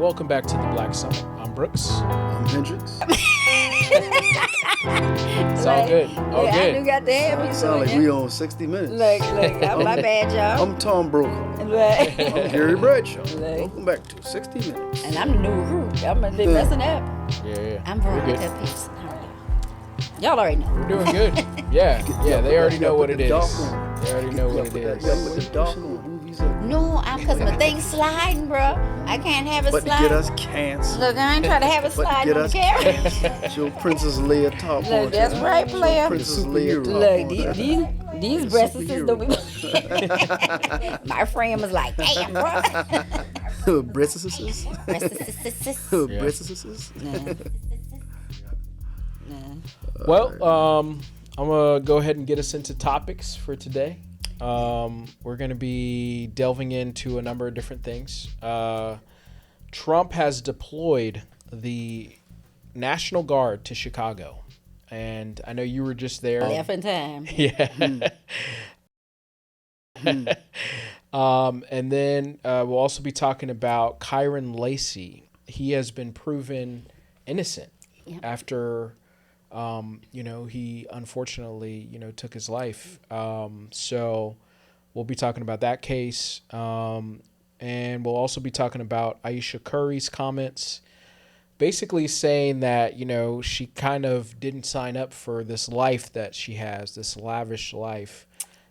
welcome back to the Black Summit. I'm Brooks. I'm Hendrix. It's all good. All I good. knew got to have you. Sound like we on 60 Minutes. I'm my bad, y'all. I'm Tom Brokaw. I'm Gary Bradshaw. Welcome back to 60 Minutes. And I'm the new recruit. I'm been messing up. Yeah. I'm Veronica Pearson. How are y'all? Y'all already know. We're doing good. Yeah. They already know what it is. Dark They already know what it You is. gotta put the dark on. Movies up. No, I'm because my thing's sliding, bro. I can't have it But to sliding. get us canceled. Look, I ain't trying to have it But to sliding get on the us camera. canceled. Your Princess Leia top on. Look, that's right, player. Princess Leia top Look, on. these breasts don't be. My friend was like, damn, bro. Breasts. Breasts. Breasts. Well, I'm going to go ahead and get us into topics for today. We're going to be delving into a number of different things. Trump has deployed the National Guard to Chicago. And I know you were just there. Laughing time. Yeah. And then we'll also be talking about Kyren Lacy. He has been proven innocent after, he unfortunately, took his life. So we'll be talking about that case. And we'll also be talking about Ayesha Curry's comments, basically saying that, she kind of didn't sign up for this life that she has, this lavish life.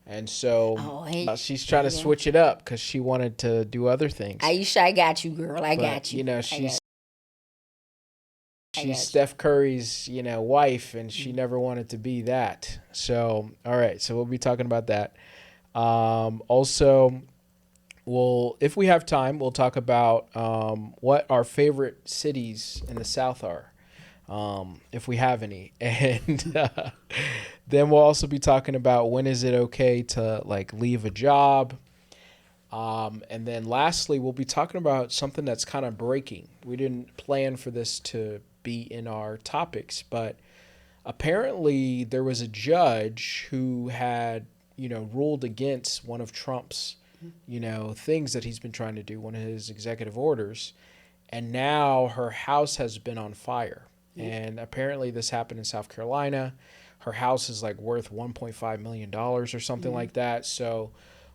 And so she's trying to switch it up because she wanted to do other things. Ayesha, I got you, girl. I got you. She's Steph Curry's, wife, and she never wanted to be that. So, all right. So we'll be talking about that. Also, if we have time, we'll talk about what our favorite cities in the South are, if we have any. And then we'll also be talking about when is it okay to leave a job. And then lastly, we'll be talking about something that's kind of breaking. We didn't plan for this to be in our topics, but apparently there was a judge who had, ruled against one of Trump's, things that he's been trying to do, one of his executive orders. And now her house has been on fire. And apparently this happened in South Carolina. Her house is worth $1.5 million or something like that. So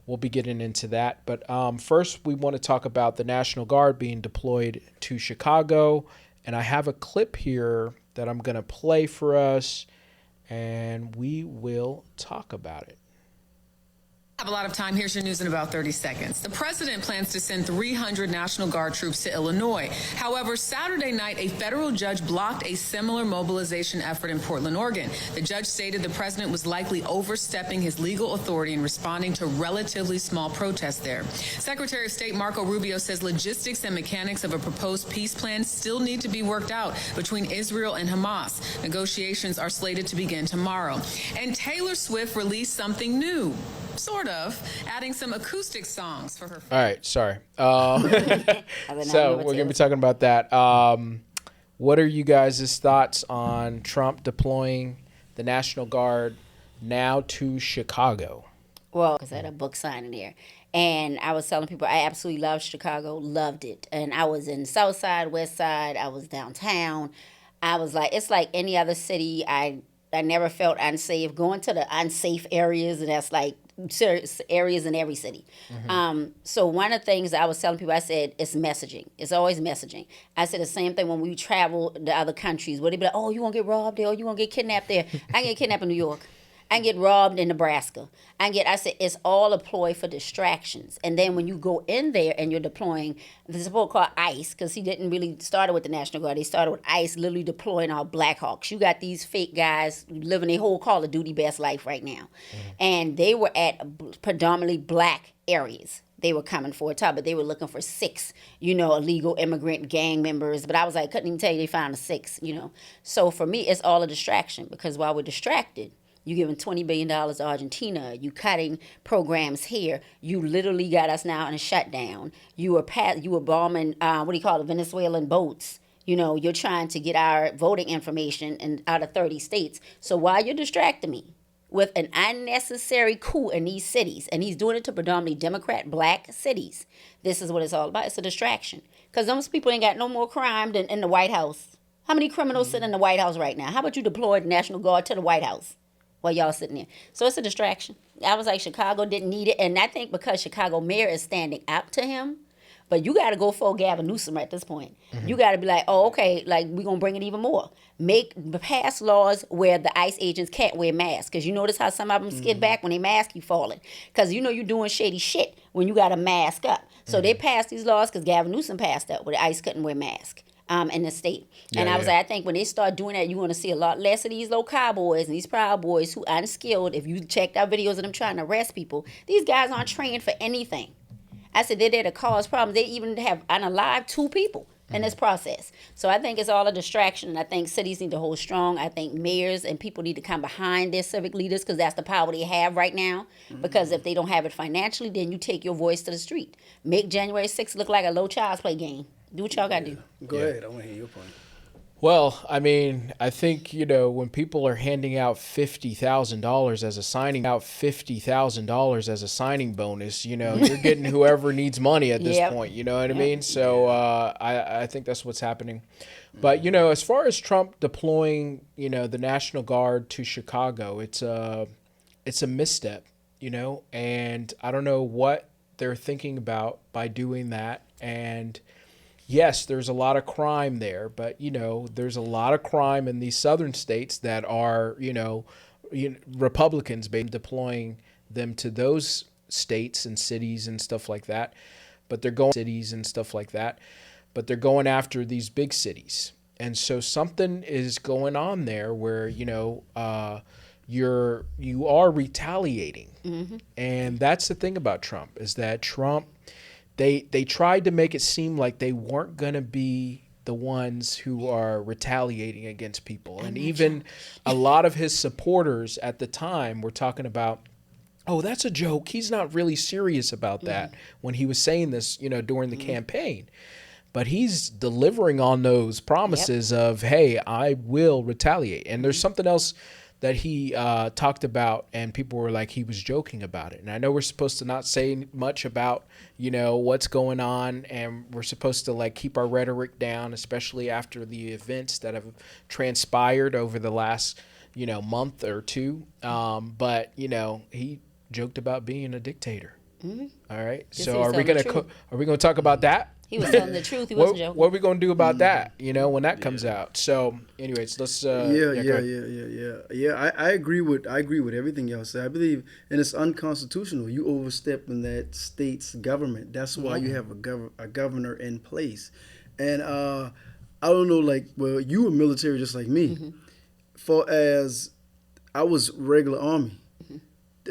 we'll be getting into that. But first, we want to talk about the National Guard being deployed to Chicago. And I have a clip here that I'm going to play for us, and we will talk about it. Have a lot of time. Here's your news in about 30 seconds. The president plans to send 300 National Guard troops to Illinois. However, Saturday night, a federal judge blocked a similar mobilization effort in Portland, Oregon. The judge stated the president was likely overstepping his legal authority in responding to relatively small protests there. Secretary of State Marco Rubio says logistics and mechanics of a proposed peace plan still need to be worked out between Israel and Hamas. Negotiations are slated to begin tomorrow. And Taylor Swift released something new. Sort of, adding some acoustic songs for her. All right, sorry. So we're going to be talking about that. What are you guys' thoughts on Trump deploying the National Guard now to Chicago? Well, because I had a book signing there. And I was telling people I absolutely loved Chicago, loved it. And I was in South Side, West Side. I was downtown. I was like, it's like any other city. I never felt unsafe. Going to the unsafe areas, and that's areas in every city. So one of the things I was telling people, I said, it's messaging. It's always messaging. I said the same thing when we travel to other countries, where they be like, oh, you won't get robbed there, or you won't get kidnapped there. I get kidnapped in New York. I get robbed in Nebraska. I said, it's all a ploy for distractions. And then when you go in there and you're deploying, there's a boat called ICE, because he didn't really start with the National Guard. They started with ICE, literally deploying our Black Hawks. You got these fake guys living their whole Call of Duty best life right now. And they were at predominantly black areas. They were coming for a top, but they were looking for 6, illegal immigrant gang members. But I was like, couldn't even tell you they found a 6, So for me, it's all a distraction, because while we're distracted, you giving $20 billion to Argentina. You cutting programs here. You literally got us now in a shutdown. You were bombing, Venezuelan boats. You're trying to get our voting information out of 30 states. So while you're distracting me, with an unnecessary coup in these cities, and he's doing it to predominantly Democrat black cities. This is what it's all about. It's a distraction. Because those people ain't got no more crime than in the White House. How many criminals sit in the White House right now? How about you deploy the National Guard to the White House while y'all sitting there? So it's a distraction. I was like, Chicago didn't need it. And I think because Chicago mayor is standing up to him, but you got to go for Gavin Newsom at this point. You got to be like, oh, okay, like we're going to bring it even more. Pass laws where the ICE agents can't wear masks. Because you notice how some of them skid back when they mask you falling. Because you know you're doing shady shit when you got a mask up. So they passed these laws because Gavin Newsom passed that where the ICE couldn't wear masks in the state. And I was like, I think when they start doing that, you're going to see a lot less of these little cowboys and these Proud Boys who unskilled. If you checked out videos of them trying to arrest people, these guys aren't trained for anything. I said they're there to cause problems. They even have unalive 2 people in this process. So I think it's all a distraction. And I think cities need to hold strong. I think mayors and people need to come behind their civic leaders because that's the power they have right now. Because if they don't have it financially, then you take your voice to the street. Make January 6th look like a low child's play game. Do what y'all got to do. Go ahead. I want to hear your point. Well, I mean, I think, you know, when people are handing out $50,000 as a signing bonus, you know, you're getting whoever needs money at this point. You know what I mean? So I think that's what's happening. But, you know, as far as Trump deploying, you know, the National Guard to Chicago, it's a misstep, you know, and I don't know what they're thinking about by doing that. And yes, there's a lot of crime there, but, you know, there's a lot of crime in these southern states that are, you know, Republicans deploying them to those states and cities and stuff like that. But they're going after these big cities. And so something is going on there where, you know, you are retaliating. And that's the thing about Trump is that Trump, They tried to make it seem like they weren't going to be the ones who are retaliating against people. And even a lot of his supporters at the time were talking about, oh, that's a joke. He's not really serious about that when he was saying this, you know, during the campaign. But he's delivering on those promises of, hey, I will retaliate. And there's something else that he talked about, and people were like, he was joking about it. And I know we're supposed to not say much about, you know, what's going on, and we're supposed to like keep our rhetoric down, especially after the events that have transpired over the last, you know, month or two. But, you know, he joked about being a dictator. All right. So are we gonna talk about that? He was telling the truth. He wasn't joking. What are we gonna do about that? You know, when that comes out. So, anyways, let's. I agree with everything y'all say. I believe, and it's unconstitutional. You overstep in that state's government. That's why you have a governor in place. And I don't know, like, well, you were military just like me. For as I was regular Army.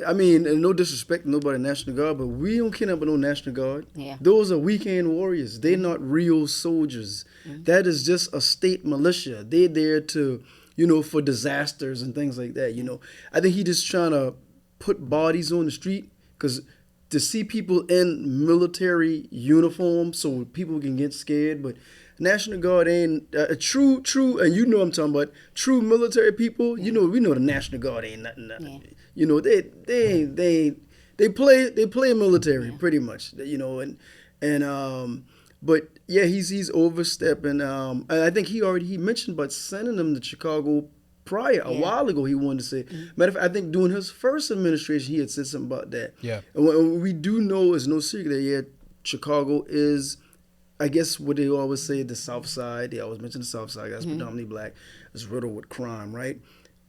I mean, and no disrespect to nobody National Guard, but we don't care about no National Guard. Yeah. Those are weekend warriors. They're not real soldiers. That is just a state militia. They're there to, you know, for disasters and things like that, you know. I think he just trying to put bodies on the street because to see people in military uniform so people can get scared, but National Guard ain't true, and you know what I'm talking about, true military people, you know, we know the National Guard ain't nothing. Yeah. You know, they play military pretty much, you know, but yeah, he's overstepping. And I think he mentioned about sending them to Chicago prior a while ago. He wanted to say, matter of fact, I think during his first administration he had said something about that. Yeah, and what we do know is no secret that Chicago is, I guess what they always say, the South Side. They always mention the South Side. That's predominantly black. It's riddled with crime, right?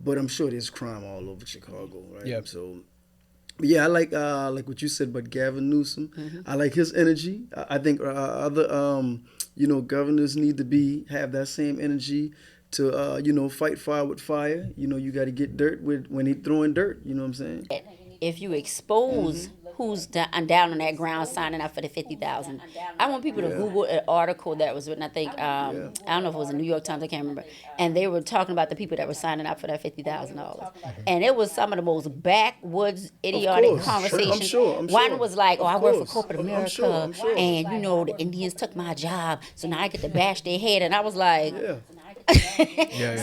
But I'm sure there's crime all over Chicago, right? Yeah. So, yeah, I like what you said about Gavin Newsom. I like his energy. I think other you know, governors need to have that same energy to you know, fight fire with fire. You know, you got to get dirt when he throwing dirt. You know what I'm saying? If you expose who's down on that ground signing up for the $50,000, I want people to Google an article that was written. I think I don't know if it was the New York Times. I can't remember. And they were talking about the people that were signing up for that $50,000, and it was some of the most backwoods, idiotic conversations. I'm sure. One was like, "Oh, I work for corporate America, I'm sure. and you know the Indians took my job, so now I get to bash their head." And I was like,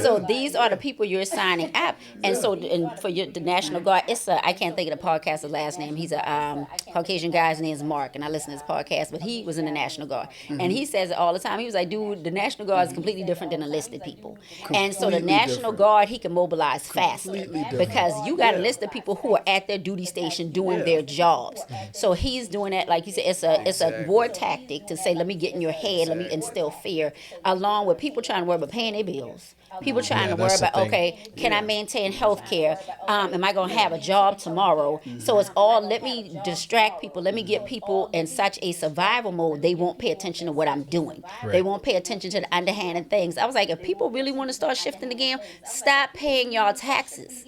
So these are the people you're signing up, and so for the National Guard, I can't think of the podcaster's last name. He's a Caucasian guy. His name is Mark, and I listen to his podcast. But he was in the National Guard, and he says it all the time. He was like, "Dude, the National Guard is completely different than enlisted people." And so the National Guard, he can mobilize faster because you got a list of people who are at their duty station doing their jobs. So he's doing that, like you said, it's a war tactic to say, let me get in your head, let me instill fear, along with people trying to worry about paying their bills. People trying to worry about, okay, can I maintain health care? Am I going to have a job tomorrow? So it's all, let me distract people. Let me get people in such a survival mode, they won't pay attention to what I'm doing. Right. They won't pay attention to the underhanded things. I was like, if people really want to start shifting the game, stop paying y'all taxes.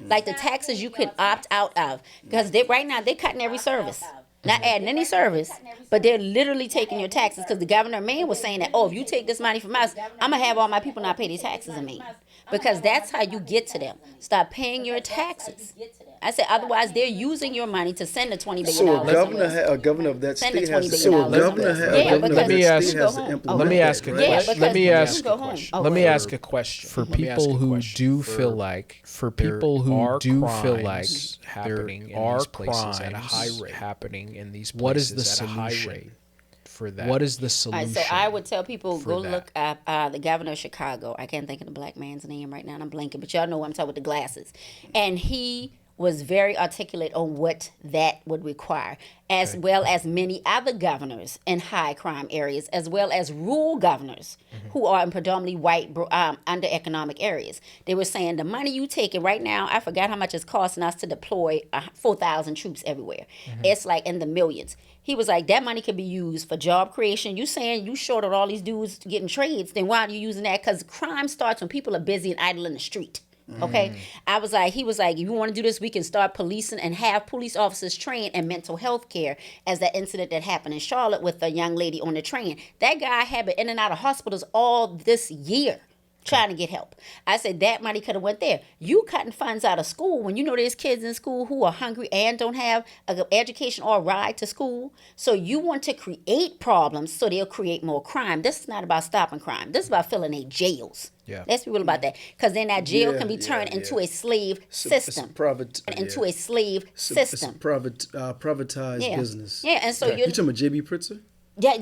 Like the taxes you can opt out of. Because right now, they're cutting every service. Not adding any service, but they're literally taking your taxes because the governor of Maine was saying that, if you take this money from us, I'm going to have all my people not pay their taxes in Maine. Because that's how you get to them. Stop paying your taxes. I said, otherwise, they're using your money to send the $20 billion. So a governor of that state has to Let me ask a question. Let me ask a question. For people who do feel like happening in these places at a high rate, what is the solution for that? What is the solution? So I would tell people, go look up the governor of Chicago. I can't think of the black man's name right now, and I'm blanking, but y'all know what I'm talking about, the glasses. And he was very articulate on what that would require, as well as many other governors in high crime areas, as well as rural governors who are in predominantly white under economic areas. They were saying the money you taking right now, I forgot how much it's costing us to deploy 4,000 troops everywhere. It's like in the millions. He was like, that money could be used for job creation. You saying you shorted all these dudes getting trades, then why are you using that? Because crime starts when people are busy and idle in the street. Okay, he was like, if you want to do this, we can start policing and have police officers trained in mental health care, as that incident that happened in Charlotte with a young lady on the train. That guy had been in and out of hospitals all this year trying to get help. I said that money could have went there. You cutting funds out of school when you know there's kids in school who are hungry and don't have an education or a ride to school. So you want to create problems so they'll create more crime. This is not about stopping crime. This is about filling their jails. Yeah. Let's be real about that. Because then that jail can be turned into a slave system. Into a slave system. It's a privatized business. Yeah, and so you're talking about J.B. Pritzker? Yeah,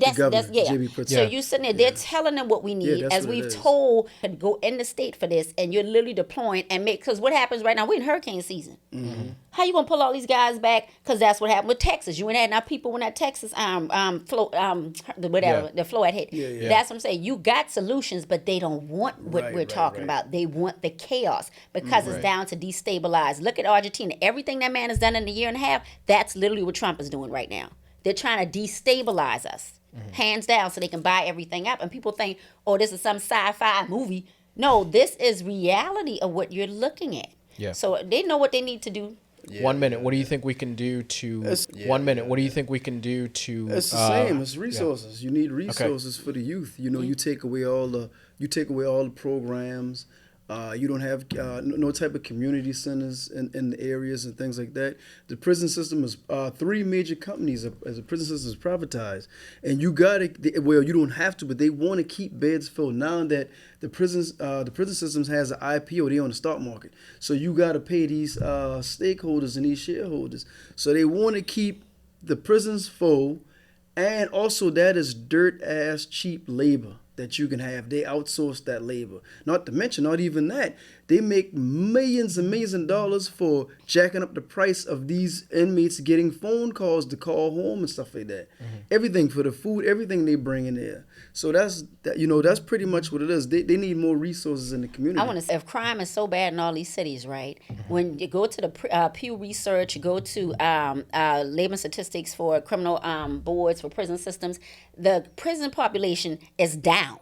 So you sitting there, they're telling them what we need, as we've told to go in the state for this, and you're literally deploying and because what happens right now, we're in hurricane season. How you gonna pull all these guys back? Because that's what happened with Texas. You ain't had enough people when that Texas the flood hit. That's what I'm saying. You got solutions, but they don't want what we're talking about. They want the chaos because it's down to destabilize. Look at Argentina. Everything that man has done in a year and a half, that's literally what Trump is doing right now. They're trying to destabilize us, hands down, so they can buy everything up. And people think, this is some sci-fi movie. No, this is reality of what you're looking at. Yeah. So they know what they need to do. Yeah. 1 minute. What do you think we can do to? What do you think we can do to? It's the same. It's resources. You need resources for the youth. You take away all the programs. You don't have no type of community centers in the areas and things like that. The prison system is 3 major companies as the prison system is privatized, and you you don't have to, but they want to keep beds filled now that the prison systems has an IPO. They on the stock market, so you got to pay these stakeholders and these shareholders. So they want to keep the prisons full, and also that is dirt ass cheap labor that you can have. They outsource that labor. Not to mention, not even that, they make millions and millions of dollars for jacking up the price of these inmates getting phone calls to call home and stuff like that. Everything for the food, everything they bring in there. So that's pretty much what it is. They need more resources in the community. I want to say, if crime is so bad in all these cities, right? When you go to the Pew Research, go to labor statistics for criminal boards for prison systems, the prison population is down.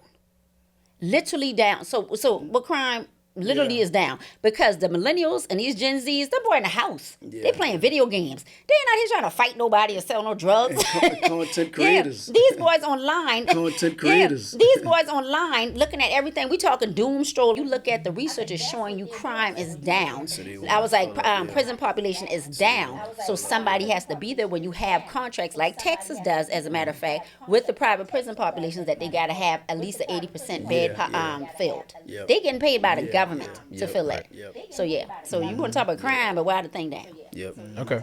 Literally down. So what crime literally is down because the millennials and these Gen Zs, they're boy in the house. They playing video games. They ain't out here trying to fight nobody or sell no drugs. Content creators. These boys online. Content creators. These boys online looking at everything. We talking doom scroll. You look at the research is showing you crime is down. I was like, prison population is down. So somebody has to be there when you have contracts like Texas does, as a matter of fact, with the private prison populations that they got to have at least an 80% bed filled. They getting paid by the government to fill that. So so you want to talk about crime, but why the thing down? Okay.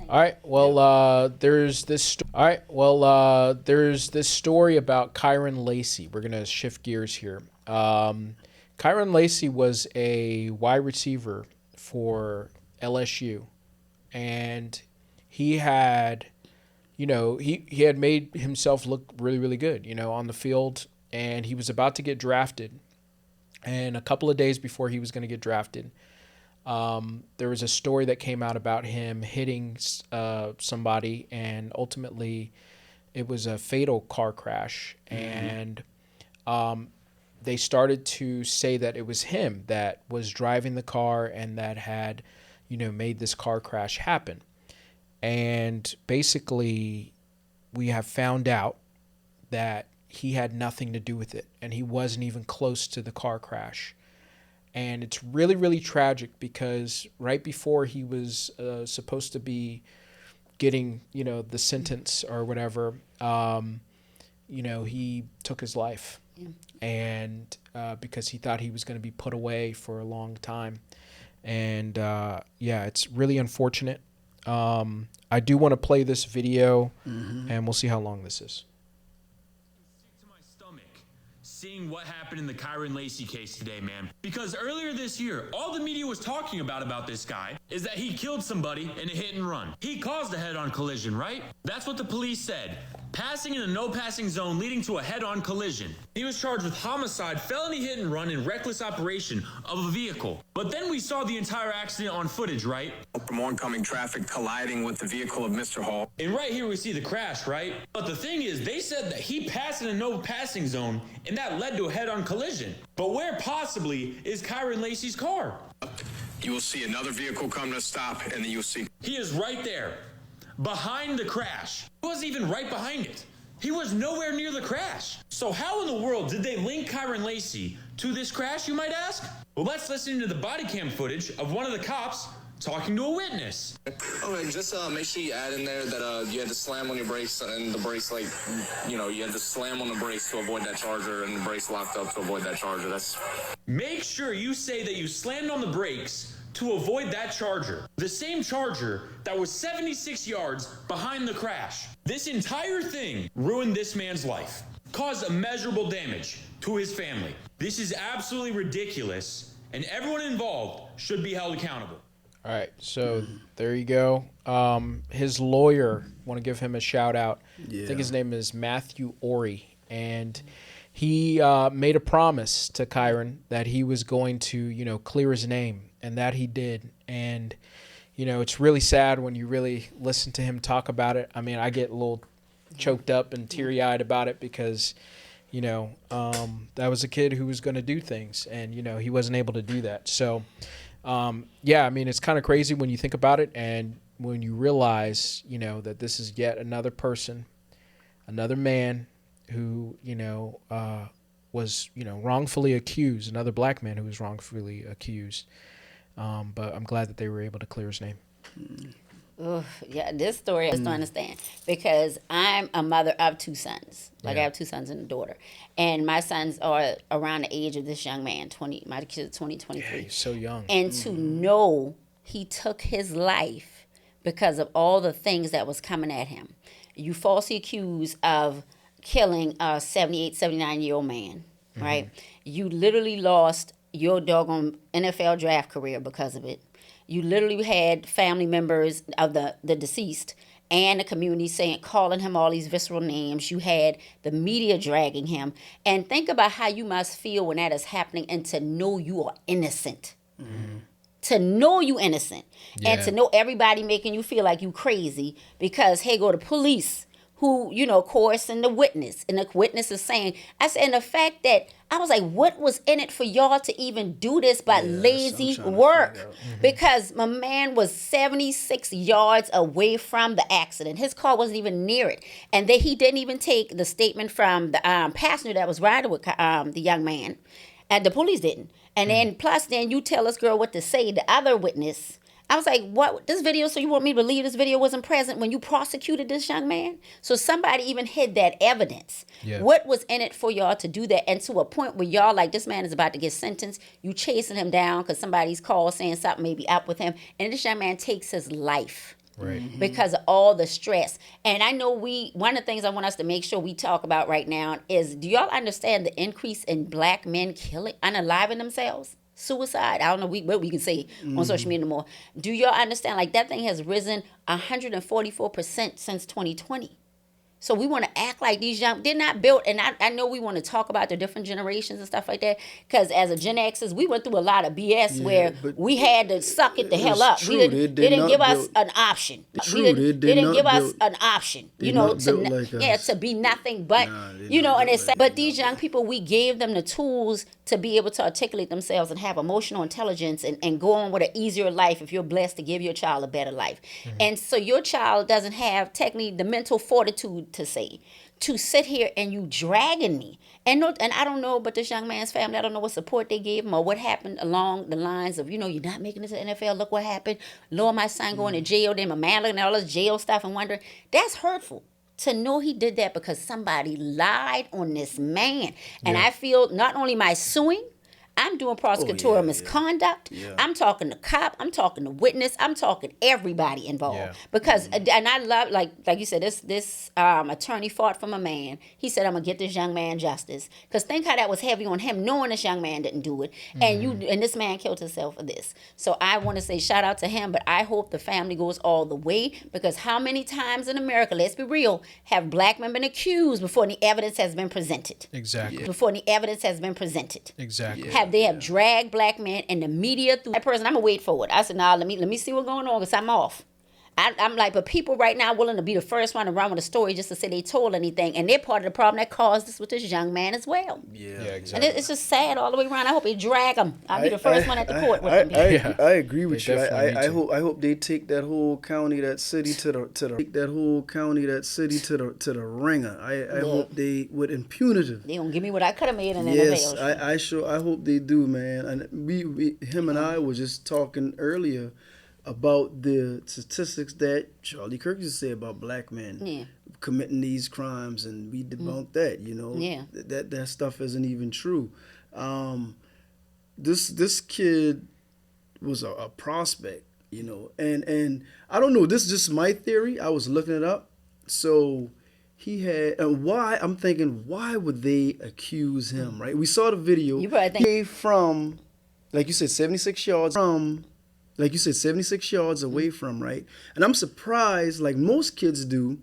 All right. Well, there's this. All right. Well, there's this story about Kyren Lacy. We're gonna shift gears here. Kyren Lacy was a wide receiver for LSU, and he had, he had made himself look really, really good, on the field, and he was about to get drafted. And a couple of days before he was going to get drafted, there was a story that came out about him hitting somebody, and ultimately it was a fatal car crash. And they started to say that it was him that was driving the car and that had, made this car crash happen. And basically, we have found out that he had nothing to do with it, and he wasn't even close to the car crash. And it's really, really tragic because right before he was supposed to be getting, the sentence or whatever, he took his life. And because he thought he was going to be put away for a long time. And it's really unfortunate. I do want to play this video, and we'll see how long this is. To my stomach, seeing what happened in the Kyren Lacy case today, man. Because earlier this year, all the media was talking about this guy is that he killed somebody in a hit and run. He caused a head-on collision, right? That's what the police said. Passing in a no-passing zone leading to a head-on collision. He was charged with homicide, felony hit and run, and reckless operation of a vehicle. But then we saw the entire accident on footage, right? From oncoming traffic colliding with the vehicle of Mr. Hall. And right here we see the crash, right? But the thing is, they said that he passed in a no-passing zone, and that led to a head-on collision. But where possibly is Kyren Lacy's car? You will see another vehicle come to a stop, and then you'll see... He is right there. Behind the crash. He wasn't even right behind it. He was nowhere near the crash. So how in the world did they link Kyren Lacy to this crash, you might ask? Well, let's listen to the body cam footage of one of the cops talking to a witness. Okay, just make sure you add in there that you had to slam on your brakes, and the brakes, you had to slam on the brakes to avoid that charger, and the brakes locked up to avoid that charger. That's... Make sure you say that you slammed on the brakes to avoid that charger. The same charger that was 76 yards behind the crash. This entire thing ruined this man's life. Caused immeasurable damage to his family. This is absolutely ridiculous, and everyone involved should be held accountable. All right, so there you go. His lawyer, want to give him a shout out. I think his name is Matthew Ori, and he made a promise to Kyren that he was going to, clear his name, and that he did. And, it's really sad when you really listen to him talk about it. I mean, I get a little choked up and teary-eyed about it because, that was a kid who was going to do things, and, he wasn't able to do that. So, I mean, it's kind of crazy when you think about it, and when you realize, that this is yet another person, another man who, was, wrongfully accused, another black man who was wrongfully accused. But I'm glad that they were able to clear his name. This story I just don't understand because I'm a mother of two sons. I have two sons and a daughter. And my sons are around the age of this young man, my kid's 20, 23. Yeah, he's so young. And to know he took his life because of all the things that was coming at him. You falsely accused of killing a 78, 79-year-old man, right? You literally lost your doggone NFL draft career because of it. You literally had family members of the deceased and the community calling him all these visceral names. You had the media dragging him. And think about how you must feel when that is happening and to know you are innocent. To know you innocent. And to know everybody making you feel like you crazy because, hey, go to police. who, coercing the witness. And the witness is saying, I said, and the fact that I was like, what was in it for y'all to even do this but lazy work? Because my man was 76 yards away from the accident. His car wasn't even near it. And he didn't even take the statement from the passenger that was riding with the young man. And the police didn't. And then plus then you tell us, girl, what to say. The other witness, I was like, what, this video, so you want me to believe this video wasn't present when you prosecuted this young man? So somebody even hid that evidence. Yeah. What was in it for y'all to do that? And to a point where y'all like, this man is about to get sentenced. You chasing him down because somebody's called saying something may be up with him. And this young man takes his life. Right. Because of all the stress. And I know one of the things I want us to make sure we talk about right now is, do y'all understand the increase in black men unaliving themselves? Suicide. I don't know what we can say on social media anymore. Do y'all understand? Like, that thing has risen 144% since 2020. So we want to act like these young, they're not built. And I know we want to talk about the different generations and stuff like that. Because as a Gen Xers, we went through a lot of BS where we had to suck it the hell up. True. They didn't give us an option. True. They didn't give us an option. To be nothing but, and it's, but these young people, we gave them the tools to be able to articulate themselves and have emotional intelligence and go on with an easier life if you're blessed to give your child a better life. And so your child doesn't have technically the mental fortitude to sit here and you dragging me. And I don't know, but this young man's family, I don't know what support they gave him or what happened along the lines of, you're not making it to the NFL. Look what happened. Lord, my son going to jail. Then my man looking at all this jail stuff and wondering. That's hurtful. To know he did that because somebody lied on this man. And I feel not only my suing, I'm doing prosecutorial misconduct. Yeah. I'm talking to cop. I'm talking to witness. I'm talking everybody involved. Yeah. Because, and I love, like you said, this attorney fought for my man. He said, I'm going to get this young man justice. Because think how that was heavy on him, knowing this young man didn't do it. And this man killed himself for this. So I want to say shout out to him, but I hope the family goes all the way. Because how many times in America, let's be real, have black men been accused before the evidence has been presented? Exactly. Before the evidence has been presented. Exactly. They have dragged black men in the media through that person. I'm gonna wait for it. I said, let me see what's going on because I'm off. I'm like, but people right now willing to be the first one to run with a story just to say they told anything, and they're part of the problem that caused this with this young man as well. Yeah, exactly. And it's just sad all the way around. I hope they drag him. I'll be the first one at the court with them. I agree with you. I hope they take that whole county, that city to the ringer. I hope they with impunity. They gonna give me what I could have made in the NFL. Yes, I hope they do, man. And him and I were just talking earlier about the statistics that Charlie Kirk used to say about black men committing these crimes, and we debunked that. That stuff isn't even true. This kid was a prospect, and I don't know. This is just my theory. I was looking it up. So he had, and why I'm thinking, why would they accuse him? Right? We saw the video. You probably think from, like you said, 76 yards from. Like you said, 76 yards away from, right? And I'm surprised, like most kids do.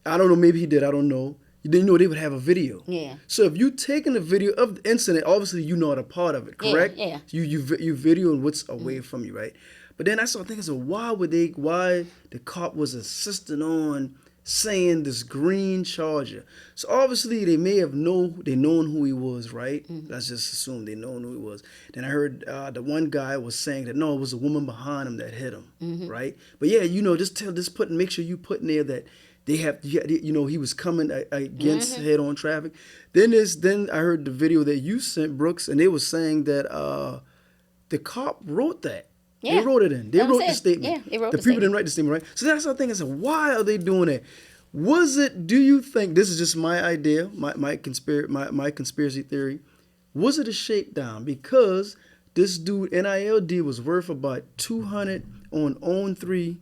I don't know, maybe he did, I don't know. You didn't know they would have a video. Yeah. So if you taking a video of the incident, obviously you're not a part of it, correct? Yeah. You videoing what's away from you, right? But then I started thinking, so why the cop was insisting on saying this green Charger? So obviously they may have known who he was, right? Let's just assume they known who he was. Then I heard the one guy was saying that no, it was a woman behind him that hit him, right? But yeah, make sure you put in there that they have, he was coming against head-on traffic. Then I heard the video that you sent, Brooks, and they were saying that the cop wrote that. Yeah. They wrote it in. They wrote the statement. Yeah, they wrote the people didn't write the statement, right? So that's the thing. I said, why are they doing that? Do you think, this is just my idea, my conspiracy theory, was it a shakedown? Because this dude, NIL deal was worth about $200 on 3.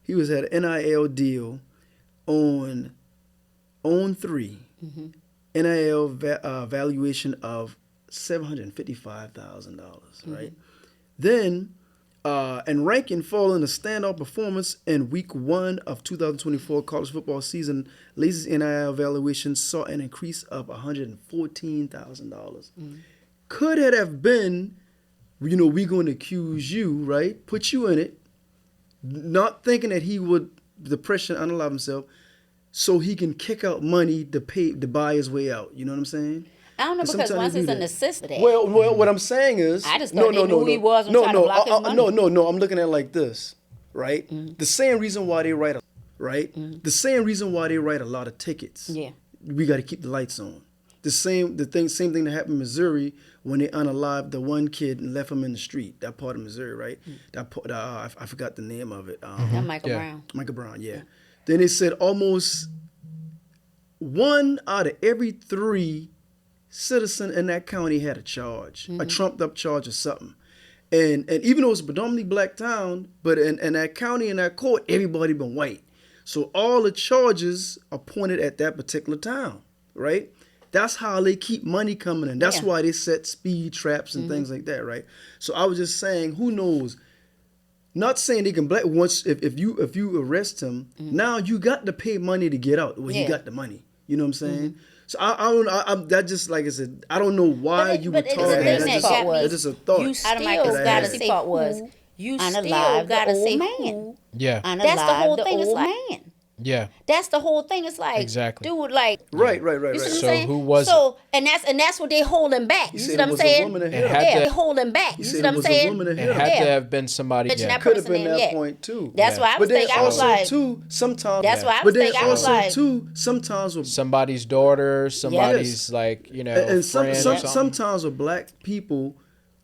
He was at an NIL deal on 3. NIL valuation of $755,000, right? Then, and ranking following a standout performance in week 1 of 2024 college football season, Lacy's NIL valuation saw an increase of $114,000. Could it have been, we're going to accuse you, right? Put you in it, not thinking that he would depression unalive himself. so he can kick out money to buy his way out. You know what I'm saying? I don't know, And because sometimes once they it's do an that. assistant. Well, what I'm saying is, I just thought they knew who he was and tried to block his money. no. I'm looking at it like this, right? The same reason why they write, the same reason why they write a lot of tickets. Yeah. We got to keep the lights on. Same thing that happened in Missouri when they unalived the one kid and left him in the street. That part of Missouri, right? That part, I forgot the name of it. That Michael Brown. Michael Brown, yeah. Then they said almost 1 out of every 3 citizen in that county had a charge, a trumped up charge or something. And even though it's a predominantly black town, but in that county, in that court, everybody been white. So all the charges are pointed at that particular town, right? That's how they keep money coming in. That's why they set speed traps and things like that, right? So I was just saying, who knows? Not saying they can black once if you arrest him, now you got to pay money to get out. Well, he got the money. You know what I'm saying? So I don't know. That just like I said, I don't know why you would target that. It's just a thought. You still got to say part was you still got to say man. Yeah. That's the whole thing. It's like man. Yeah. That's the whole thing. It's like, exactly. Dude, like right. You see what I'm So saying? who was so and that's what they holding back. You see what I'm saying? They holding back. You see what I'm saying? It had to have been somebody. Could have been that point too. That's why I was thinking. I was like, sometimes. That's why I was thinking. I was like, sometimes with somebody's daughter, somebody's like and sometimes with black people.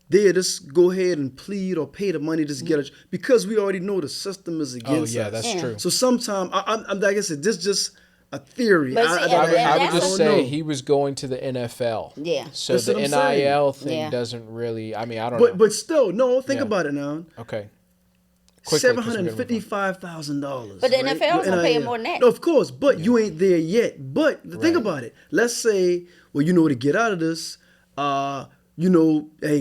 They just go ahead and plead or pay the money just to get it because we already know the system is against us. Oh yeah, that's true. So sometimes, I'm like I said, this just a theory. But see, I would just say he was going to the NFL. Yeah. So that's the NIL thing doesn't really. I mean, I don't know. But still, no. Think about it now. Okay. $755,000. But the NFL is gonna pay more than that. No, of course, but you ain't there yet. But think about it. Let's say, well, to get out of this, hey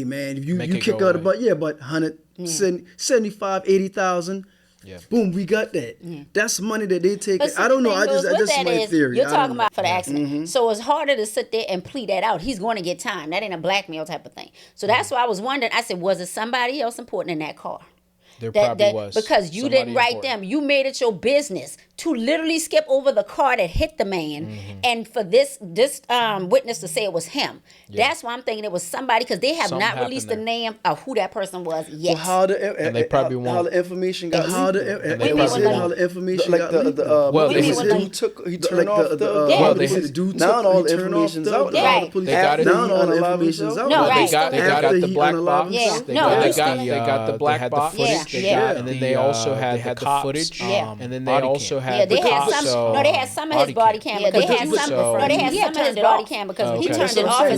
man, if you kick out about about 175, 80,000. Yeah. Boom, we got that. That's money that they take. But I don't know. I just my theory. You're talking about for the accident. So it's harder to sit there and plead that out. He's going to get time. That ain't a blackmail type of thing. So that's why I was wondering. I said, was it somebody else important in that car? There probably was. Because you didn't write them. You made it your business to literally skip over the car that hit the man and for this witness to say it was him. Yeah. That's why I'm thinking it was somebody because they have not released the name of who that person was yet. Well, and they probably won't. How the information got how the information got well, they said he turned off the well, they said the dude now all the information's out. They got it. Now all the information's out. No, they got the black box. Yeah. They got the black box. Yeah. And then they also had the footage. And then they also had the cops. They had some of his body cam. They had some of his body cam because he turned it off. So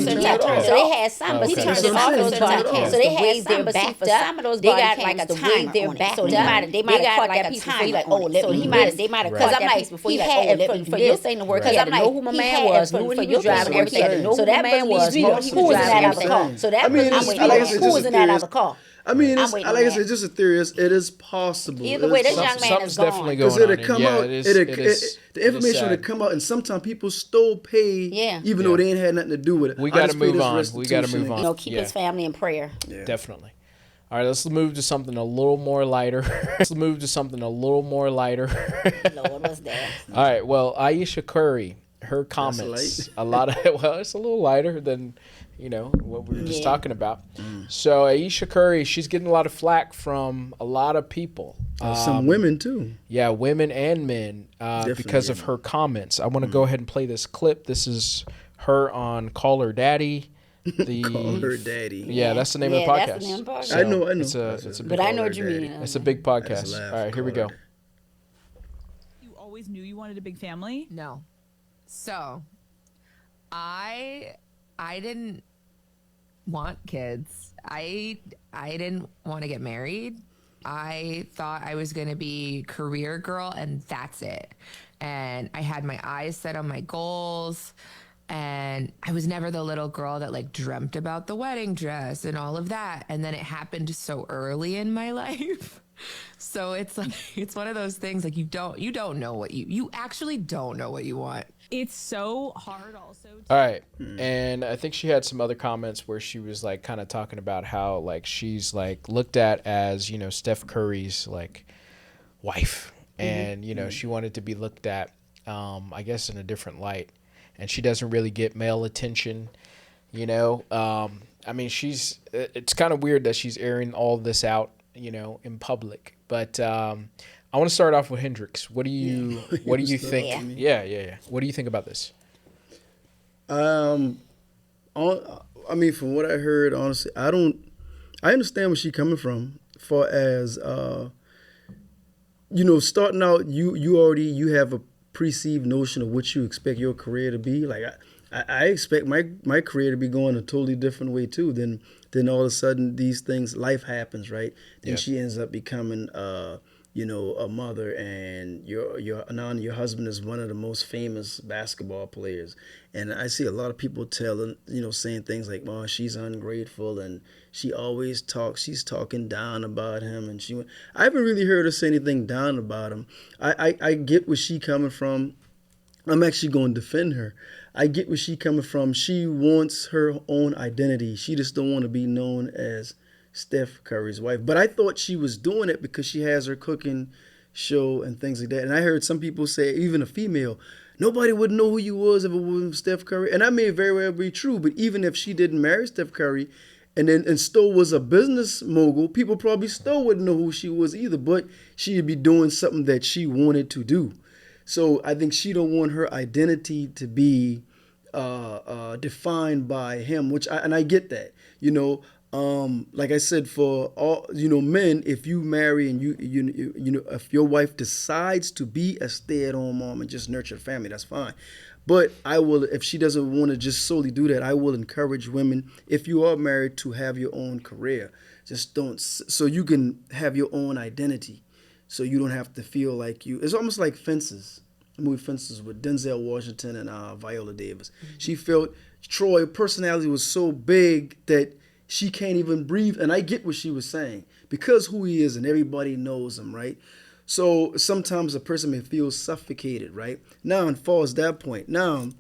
they had some, but he turned it off at certain times. So they had some, but see, for some of those body cams, the way they're back. So they might have caught that piece before you like, oh, so they might have caught that piece before you like, oh, for your thing to work. Because I'm like, know who my man was, knew what he was driving, everything. So that man was, who was in that other car. So that was, who was in that other car. I mean, like I said, just a theory. It is possible. Either way, this young man is gone. Definitely going on. The information would come out, and sometimes people still pay, even though they ain't had nothing to do with it. We got to move on. Keep his family in prayer. Yeah. Definitely. All right, let's move to something a little more lighter. Lord, what's that? All right, well, Ayesha Curry, her comments, a lot of it's a little lighter than what we were just talking about. So Ayesha Curry, she's getting a lot of flack from a lot of people. Some women too. Yeah, women and men because of her comments. I want to go ahead and play this clip. This is her on Call Her Daddy. Call Her Daddy. Yeah, that's the name of the podcast. That's the name of the podcast. I know. It's a big, but I know what you mean. It's a big podcast. All right, here we go. You always knew you wanted a big family? No. So, I didn't want kids. I didn't want to get married. I thought I was going to be career girl and that's it. And I had my eyes set on my goals. And I was never the little girl that like dreamt about the wedding dress and all of that. And then it happened so early in my life. So it's like, it's one of those things like you don't know what you actually don't know what you want. It's so hard also. All right. And I think she had some other comments where she was like kind of talking about how like she's like looked at as, Steph Curry's like wife. And, she wanted to be looked at I guess, in a different light, and she doesn't really get male attention. You know, I mean, it's kind of weird that she's airing all this out, in public. But I want to start off with Hendrix. What do you think? Yeah. What do you think about this? I mean, from what I heard, honestly, I understand where she's coming from. Far as starting out, you have a perceived notion of what you expect your career to be. Like I expect my career to be going a totally different way too. Then all of a sudden these things, life happens, right? Then she ends up becoming a mother, and your husband is one of the most famous basketball players. And I see a lot of people saying things like, "Oh, she's ungrateful," and she's talking down about him, and I haven't really heard her say anything down about him. I get where she coming from. I'm actually going to defend her. I get where she coming from. She wants her own identity. She just don't want to be known as Steph Curry's wife. But I thought she was doing it because she has her cooking show and things like that. And I heard some people say, even a female, nobody would know who you was if it wasn't Steph Curry. And that may very well be true. But even if she didn't marry Steph Curry and still was a business mogul, people probably still wouldn't know who she was either. But she'd be doing something that she wanted to do. So I think she don't want her identity to be defined by him, and I get that. Like I said, for all men, if you marry and if your wife decides to be a stay-at-home mom and just nurture the family, that's fine. But I will, if she doesn't want to just solely do that, I will encourage women, if you are married, to have your own career. Just don't, so you can have your own identity. So you don't have to feel like it's almost like Fences, the movie Fences with Denzel Washington and Viola Davis. Mm-hmm. She felt Troy's personality was so big that she can't even breathe. And I get what she was saying, because who he is and everybody knows him, right? So sometimes a person may feel suffocated, right? Now, as far as that point, now,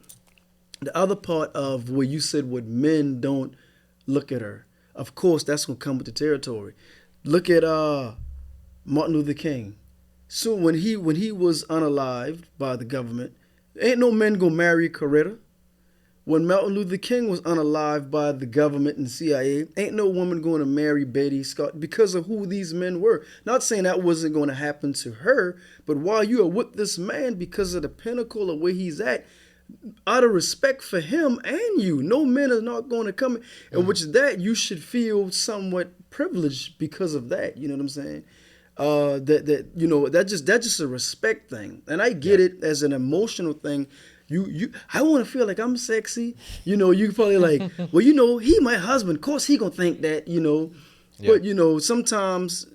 the other part of where you said what men don't look at her, of course, that's going to come with the territory. Look at Martin Luther King. So when he was unalived by the government, ain't no men gonna marry Coretta. When Martin Luther King was unalived by the government and CIA, ain't no woman going to marry Betty Scott because of who these men were. Not saying that wasn't going to happen to her, but while you are with this man because of the pinnacle of where he's at, out of respect for him and you, no men are not going to come in. And which that you should feel somewhat privileged because of that. You know what I'm saying? That's just a respect thing, and I get it as an emotional thing. I want to feel like I'm sexy. You probably like, well, he my husband. Of course, he gonna think that. But sometimes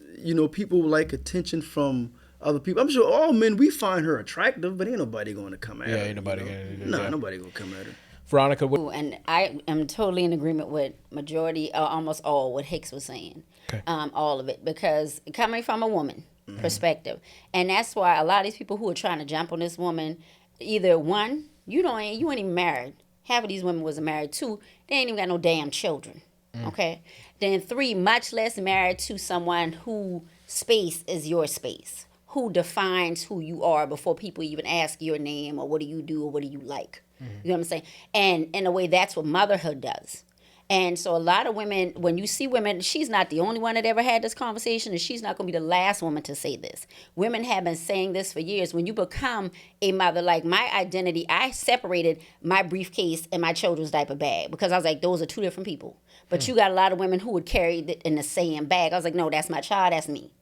people like attention from other people. I'm sure all men, we find her attractive, but ain't nobody going to come at her. Ain't nobody gonna do that. Nobody gonna come at her. Veronica, and I am totally in agreement with majority, almost all what Hicks was saying. Okay. All of it, because coming from a woman perspective, and that's why a lot of these people who are trying to jump on this woman, either one, you ain't even married. Half of these women wasn't married. Two, they ain't even got no damn children. Okay. Then three, much less married to someone who space is your space, who defines who you are before people even ask your name or what do you do or what do you like. You know what I'm saying? And in a way, that's what motherhood does. And so a lot of women, when you see women, she's not the only one that ever had this conversation, and she's not going to be the last woman to say this. Women have been saying this for years. When you become a mother, like my identity, I separated my briefcase and my children's diaper bag because I was like, those are two different people. But you got a lot of women who would carry it in the same bag. I was like, no, that's my child, that's me.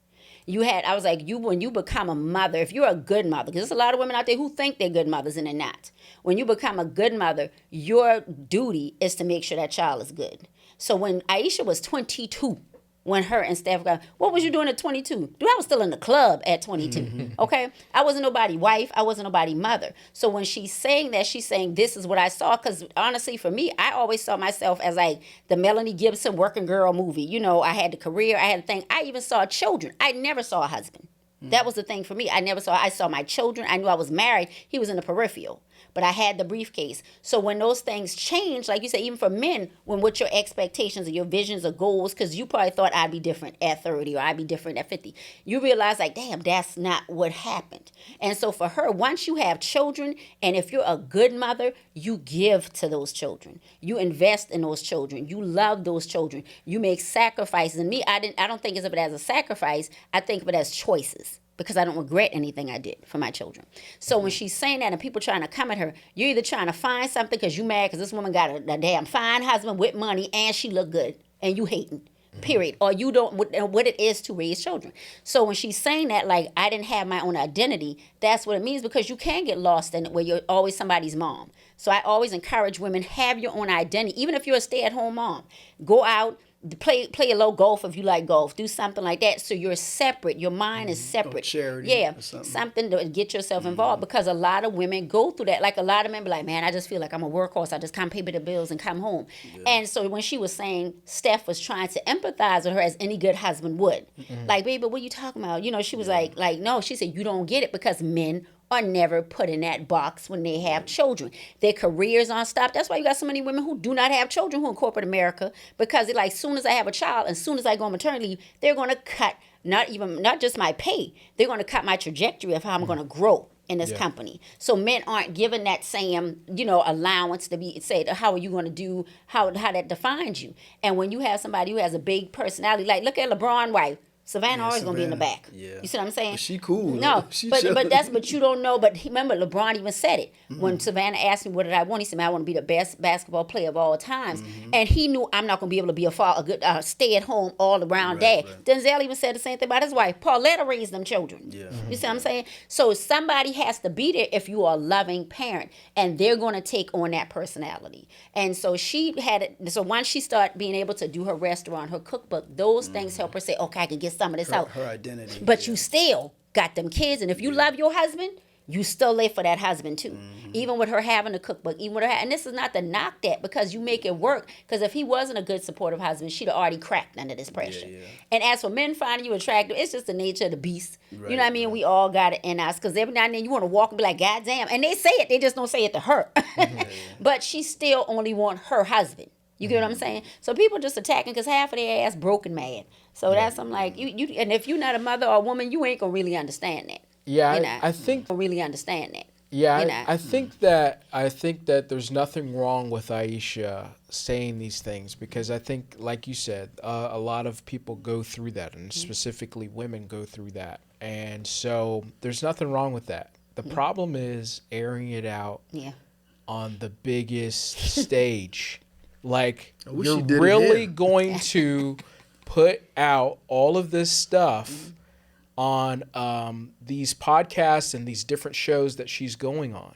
I was like, when you become a mother, if you're a good mother, because there's a lot of women out there who think they're good mothers and they're not. When you become a good mother, your duty is to make sure that child is good. So when Ayesha was 22, when her and Steph got, what was you doing at 22? Dude, I was still in the club at 22, okay? I wasn't nobody's wife. I wasn't nobody's mother. So when she's saying that, she's saying this is what I saw, because honestly, for me, I always saw myself as like the Melanie Gibson working girl movie. I had the career, I had the thing. I even saw children. I never saw a husband. That was the thing for me. I saw my children. I knew I was married. He was in the peripheral. but I had the briefcase. So when those things change, like you said, even for men, when what your expectations or your visions or goals, because you probably thought I'd be different at 30 or I'd be different at 50, you realize like, damn, that's not what happened. And so for her, once you have children, and if you're a good mother, you give to those children. You invest in those children. You love those children. You make sacrifices. And me, I don't think of it as a sacrifice. I think of it as choices, because I don't regret anything I did for my children. So when she's saying that and people trying to come at her, you're either trying to find something because you mad because this woman got a damn fine husband with money and she look good, and you hating, period. Or you don't what it is to raise children. So when she's saying that, like, I didn't have my own identity, that's what it means, because you can get lost in it where you're always somebody's mom. So I always encourage women, have your own identity. Even if you're a stay-at-home mom, go out, play a little golf if you like golf, do something like that, so you're separate, your mind is separate. Charity, yeah, or something to get yourself involved, because a lot of women go through that. Like, a lot of men be like, man, I just feel like I'm a workhorse, I just can't pay the bills and come home. And so when she was saying Steph was trying to empathize with her as any good husband would, like, baby, what are you talking about? You know, she was like no, she said, you don't get it, because men are never put in that box when they have children. Their careers aren't stopped. That's why you got so many women who do not have children who in corporate America, because they're like, soon as I have a child and soon as I go on maternity leave, they're going to cut not just my pay, they're going to cut my trajectory of how I'm going to grow in this company. So men aren't given that same, allowance to be said, how are you going to do, how that defines you. And when you have somebody who has a big personality, like look at LeBron's wife, Savannah always gonna be in the back. Yeah. You see what I'm saying? But she cool. No, She but you don't know. But remember, LeBron even said it when Savannah asked me what did I want. He said, "Man, I want to be the best basketball player of all times." And he knew I'm not gonna be able to be a good stay at home all around dad. Right. Denzel even said the same thing about his wife. Pauletta raised them children. Yeah. You see what I'm saying? So somebody has to be there if you are a loving parent, and they're gonna take on that personality. And so she had it. So once she started being able to do her restaurant, her cookbook, those things help her say, "Okay, I can get some of this out." Her identity. But you still got them kids, and if you love your husband, you still live for that husband too. Even with her having a cookbook, even with her, and this is not to knock that, because you make it work. Because if he wasn't a good supportive husband, she'd have already cracked under this pressure. And as for men finding you attractive, it's just the nature of the beast. Right, you know what I mean? We all got it in us, because every now and then you want to walk and be like, God damn. And they say it, they just don't say it to her. But she still only want her husband. You get what I'm saying? So people just attacking because half of their ass broken mad. So that's, I'm like, you and if you're not a mother or a woman, you ain't gonna really understand that. Yeah, I think really understand that. Yeah, I think that there's nothing wrong with Ayesha saying these things, because I think, like you said, a lot of people go through that, and specifically women go through that, and so there's nothing wrong with that. The problem is airing it out on the biggest stage. Like, you're really going to put out all of this stuff on these podcasts and these different shows that she's going on.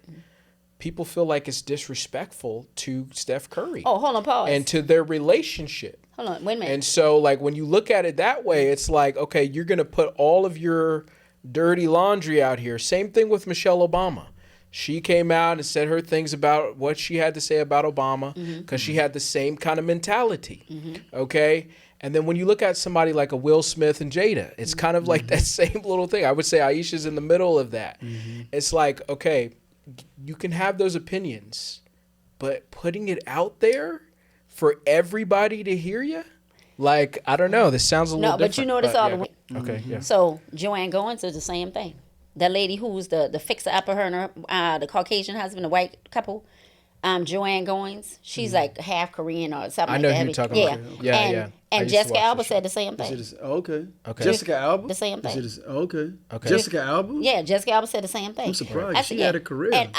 People feel like it's disrespectful to Steph Curry. Oh, hold on, pause. And to their relationship. Hold on, wait a minute. And so, like, when you look at it that way, it's like, okay, you're going to put all of your dirty laundry out here. Same thing with Michelle Obama. She came out and said her things about what she had to say about Obama, because she had the same kind of mentality, okay? And then when you look at somebody like a Will Smith and Jada, it's kind of like that same little thing. I would say Ayesha's in the middle of that. It's like, okay, you can have those opinions, but putting it out there for everybody to hear you? Like, I don't know. This sounds a little different. No, but you know this all the way. Okay, yeah. So Joanne Goins is the same thing. That lady who's the fixer-upper, her and her, the Caucasian husband, the white couple, Joanne Goins, she's like half Korean or something. I know like who that. you're talking about. Yeah. And Jessica Alba said the same thing. Okay. Jessica Alba? The same thing. Okay. Jessica Alba? Yeah, Jessica Alba said the same thing. I'm surprised. She had a career. And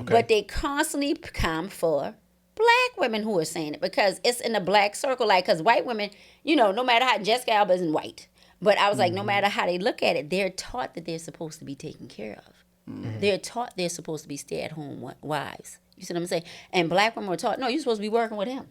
but they constantly come for black women who are saying it, because it's in the black circle. Like, because white women, no matter how, Jessica Alba isn't white. But I was like, no matter how they look at it, they're taught that they're supposed to be taken care of. They're taught they're supposed to be stay-at-home wives. You see what I'm saying? And black women are taught, no, you're supposed to be working with him.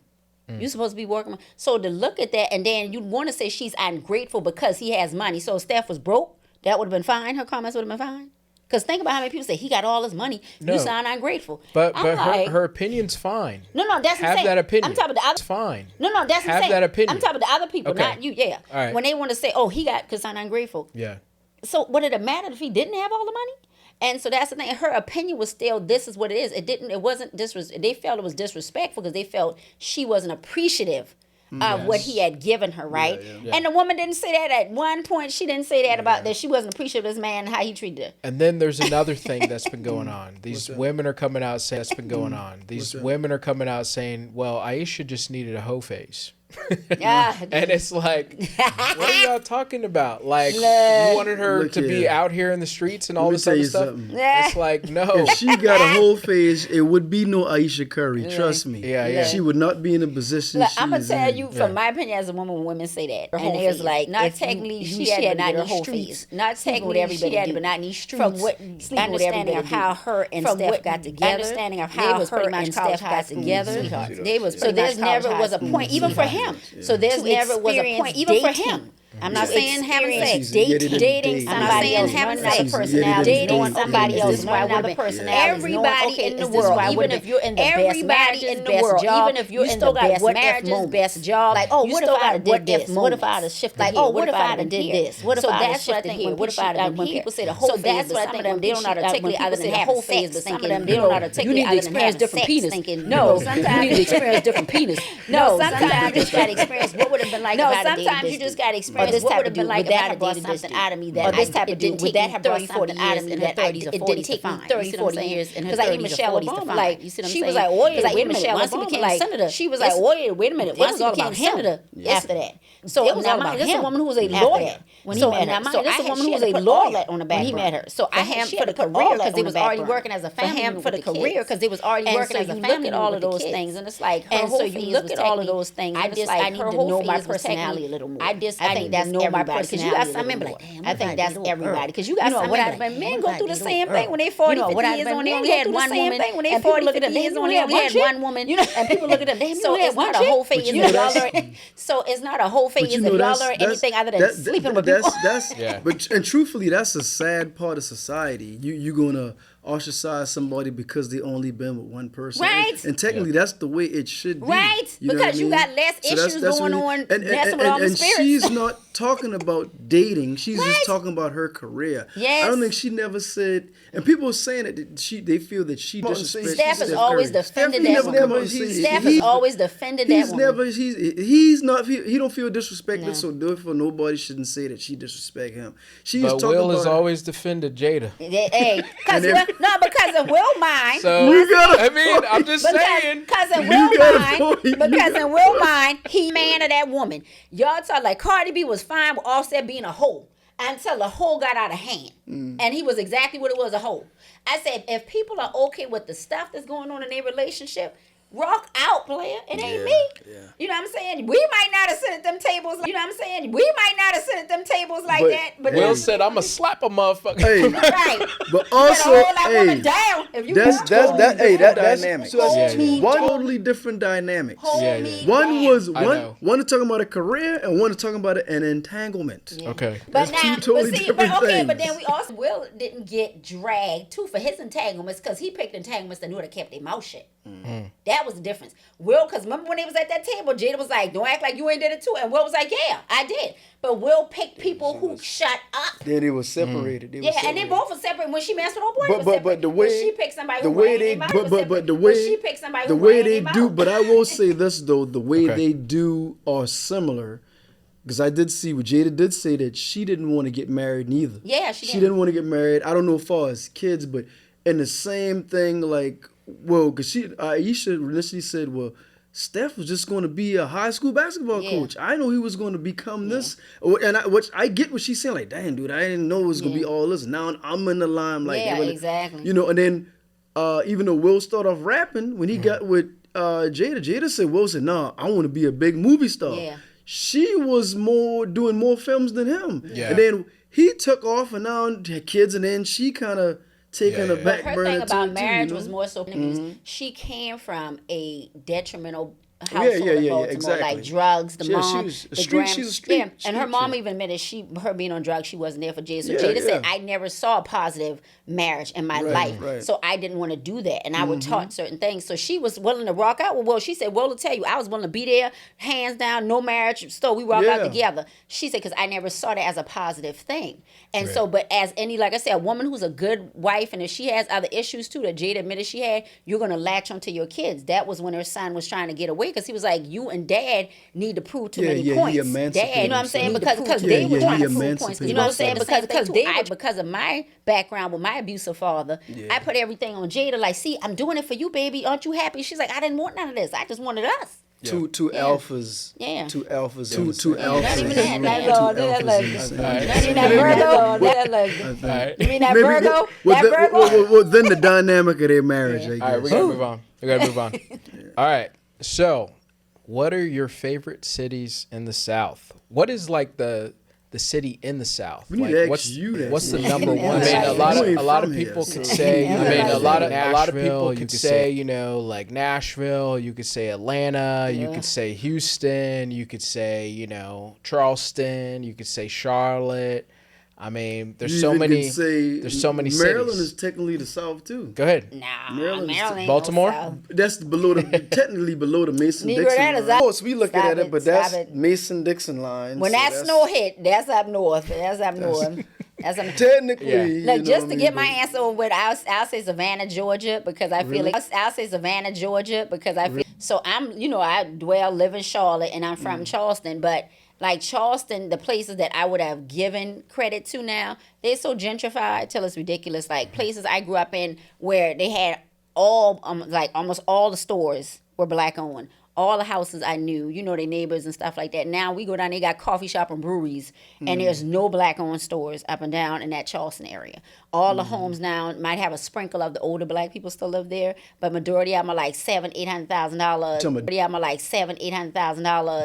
You're supposed to be working with. So to look at that, and then you want to say she's ungrateful because he has money. So if Steph was broke, that would have been fine. Her comments would have been fine. Because think about how many people say he got all his money. No. You sound ungrateful. But her opinion's fine. No, that's have that opinion. I'm talking about the other. It's fine. No, that's have that opinion. I'm talking about the other people, not you. Yeah. All right. When they want to say, oh, he got because I'm ungrateful. Yeah. So would it have mattered if he didn't have all the money? And so that's the thing. Her opinion was still, this is what it is. It wasn't they felt it was disrespectful because they felt she wasn't appreciative of what he had given her, right? And the woman didn't say that at one point. She didn't say that about that she wasn't appreciative of this man and how he treated her. And then there's another thing that's been going on. These women are coming out saying that's been going on. These women are coming out saying, well, Ayesha just needed a hoe face. And it's like, what are y'all talking about? Like, you wanted her to be out here in the streets and all this other stuff? It's like, no. If she got a whole face, it would be no Ayesha Curry. Trust me. She would not be in a position. Look, I'm gonna tell you, from my opinion as a woman, when women say that, and there's like, not technically, she had not need streets, not technically everybody, but not need streets. From what understanding of how her and Steph got together, understanding of how her and Steph got together, they was so there never was a point, even for him. So there's never was a point, even for him. I'm not saying having sex, dating somebody else, having another personality, dating somebody else, another personality. Everybody in the world, even if you're in the best marriages, best job, even if you're in the best marriages, best job, like, oh, what if I did this? What if I shifted here? Oh, what if I did this? What if I shifted here? What if I when people say the whole phase, that's what I think when they don't know how to articulate other than having sex, but some of them they don't know how to articulate other than having sex, thinking, no, sometimes you need to experience different penis. No, sometimes you just got to experience what would have been like. No, sometimes you just got to experience this type of do like that have brought something out of me that this type of dude would that have brought something out of me that it didn't take me 30, 40 years because I even Michelle Obama like you see what I'm saying? She was like, wait a minute, once he became senator, she was like, wait a minute, once he became senator after that. So it was all about him. This is a woman who was a lawyer when he met her. So this is a woman who was a lawyer on the back when he met her. So I had for the career because they was already working as a family for the career because they was already working as a family. Look at all of those things and it's like, and so you look at all of those things. I need to know my personality a little more. I think that's know my personality. Because you got some men like, damn, I think that's everybody. Because you got some men like, men go through the same thing when they 40, 50 years on. They only had one woman. When they 40, 50 years on, they only had one woman. And people look at them. So it's not a whole phase. So it's not a whole phase if y'all learn anything other than sleeping with people. But and truthfully, that's a sad part of society. You're gonna ostracize somebody because they only been with one person. Right. And technically, that's the way it should be. Right. Because you got less issues going on. And she's not talking about dating. She's just talking about her career. Yes. I don't think she never said. And people are saying that they feel that she disrespects. Steph has always defended that woman. Steph has always defended that woman. He's not. He don't feel disrespected. So therefore, nobody shouldn't say that she disrespect him. But Will has always defended Jada. Hey, because of Will mine. So I'm just saying. Because in Will mine, he man of that woman. Y'all talk like Cardi B was fine with Offset being a hoe until the hoe got out of hand, and he was exactly what it was, a hoe. I said, if people are okay with the stuff that's going on in their relationship, rock out, player. It ain't me. Yeah. You know what I'm saying? We might not have sit at them tables. You know what I'm saying? We might not have sit at them tables like that. But Will said, "I'm gonna slap a motherfucker." Hey, right. But also, down. If you that's dynamic. So one totally different dynamic. One is talking about a career, and one is talking about an entanglement. Yeah. Okay. But that's two totally different things. But then we also Will didn't get dragged too for his entanglements because he picked entanglements that knew to kept their mouth shut. Mm-hmm. That was the difference. Will, because remember when they was at that table, Jada was like, don't act like you ain't did it too. And Will was like, yeah, I did. But Will picked people who shut up. Then they were separated. And they both were separated. When she messed with old boy, but the way she picked somebody the who way they she picked somebody the way they do. But I will say this though, the way they do are similar. Because I did see what Jada did say that she didn't want to get married neither. Yeah, she didn't want to get married. I don't know as far as kids, but in the same thing, like, well, because Ayesha initially said, well, Steph was just going to be a high school basketball coach. I know he was going to become this. And I get what she's saying. Like, damn, dude, I didn't know it was going to be all this. Now I'm in the limelight. Yeah, exactly. You know, and then even though Will started off rapping, when he got with Jada said, Will said, nah, I want to be a big movie star. Yeah. She was doing more films than him. Yeah. And then he took off and now had kids, and then she kind of taking a back burner. Her thing about marriage was more so she came from a detrimental household yeah, in yeah, Baltimore, exactly. like drugs. The Yeah, she mom, was a the street- she's a street- yeah, and her street mom chick. even admitted her being on drugs, she wasn't there for Jada. So Yeah, Jada said, yeah. I never saw a positive marriage in my Right, life, right. so I didn't want to do that, and I was taught certain things. So she was willing to rock out. Well, she said, well, to tell you, I was willing to be there, hands down, no marriage. So we rock out Yeah. together. She said, because I never saw that as a positive thing. And so, but as any, like I said, a woman who's a good wife, and if she has other issues too that Jada admitted she had, you're gonna latch onto your kids. That was when her son was trying to get away, because he was like, you and dad need to prove too many he points. emancipated Dad, you know what I'm saying? himself. Because Yeah, they were yeah, trying he to prove points. emancipated You know what I'm saying? himself. Because of my background with my abusive father, I put everything on Jada. Like, see, I'm doing it for you, baby. Aren't you happy? She's like, I didn't want none of this. I just wanted us. Two alphas. Yeah. Two alphas. Yeah. Two alphas. Not even in that. the room. Not Two at all. alphas in the same room. Not even that Virgo. You mean that Maybe- Virgo? well, That then- Virgo? well, then the dynamic of their marriage, I guess. All right, we gotta move on. All right. So, what are your favorite cities in the South? What is like the city in the South? We need Like, to ask what's you that. what's the Yeah. number one? I mean, Yeah. a lot You ain't of from here, people so- could say. I mean, a lot of people you could say, you know, like Nashville. You could say Atlanta. You Yeah. could say Houston. You could say, you know, Charleston. You could say Charlotte. I mean, there's You so even many. could say There's so many Maryland cities. is technically the South too. Go ahead. Nah, Maryland is Maryland ain't Baltimore? no South. That's below the technically below the Mason Negro, Dixon that line. is Of course, we looking stop at it, it, but stop that's it. Mason Dixon line. When so that that's snow hit, that's up north. That's up north. That's up technically. Yeah. you Look, know just what to I get mean, my but- answer with, I'll say Savannah, Georgia, because I feel Really? like I'll say Savannah, Georgia, because I feel so. I live in Charlotte, and I'm Mm. from Charleston, but like Charleston, the places that I would have given credit to now, they're so gentrified till it's ridiculous. Like places I grew up in where they had all like almost all the stores were black owned. All the houses I knew, you know, their neighbors and stuff like that. Now we go down, they got coffee shop and breweries, and there's no black-owned stores up and down in that Charleston area. All the homes now might have a sprinkle of the older black people still live there, but majority of them are like $700,000-$800,000. Majority of them are like $700,000-$800,000.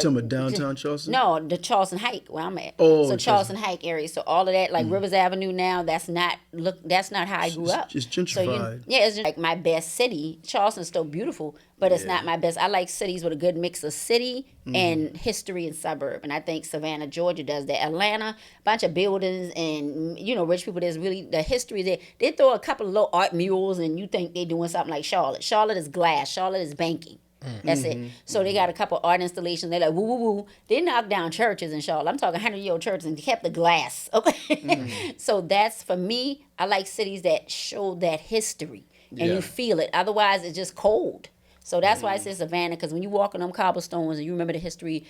Talking about downtown Charleston? No, the Charleston Hike where I'm at. Oh, so Charleston Hike area. So all of that, like Rivers Avenue now, that's not how I grew up. It's So gentrified. it's just like my best city. Charleston's still beautiful, but it's not my best. I like cities with a good mix of city and history and suburb. And I think Savannah, Georgia does that. Atlanta, bunch of buildings and, you know, rich people. There's really the history there. They throw a couple of little art murals and you think they're doing something like Charlotte. Charlotte is glass. Charlotte is banking. That's it. So they got a couple art installations. They're like, woo, woo, woo. They knocked down churches in Charlotte. I'm talking 100-year-old churches and kept the glass. Okay. So that's, for me, I like cities that show that history and you feel it. Otherwise, it's just cold. So that's why I say Savannah, because when you walk on them cobblestones and you remember the history,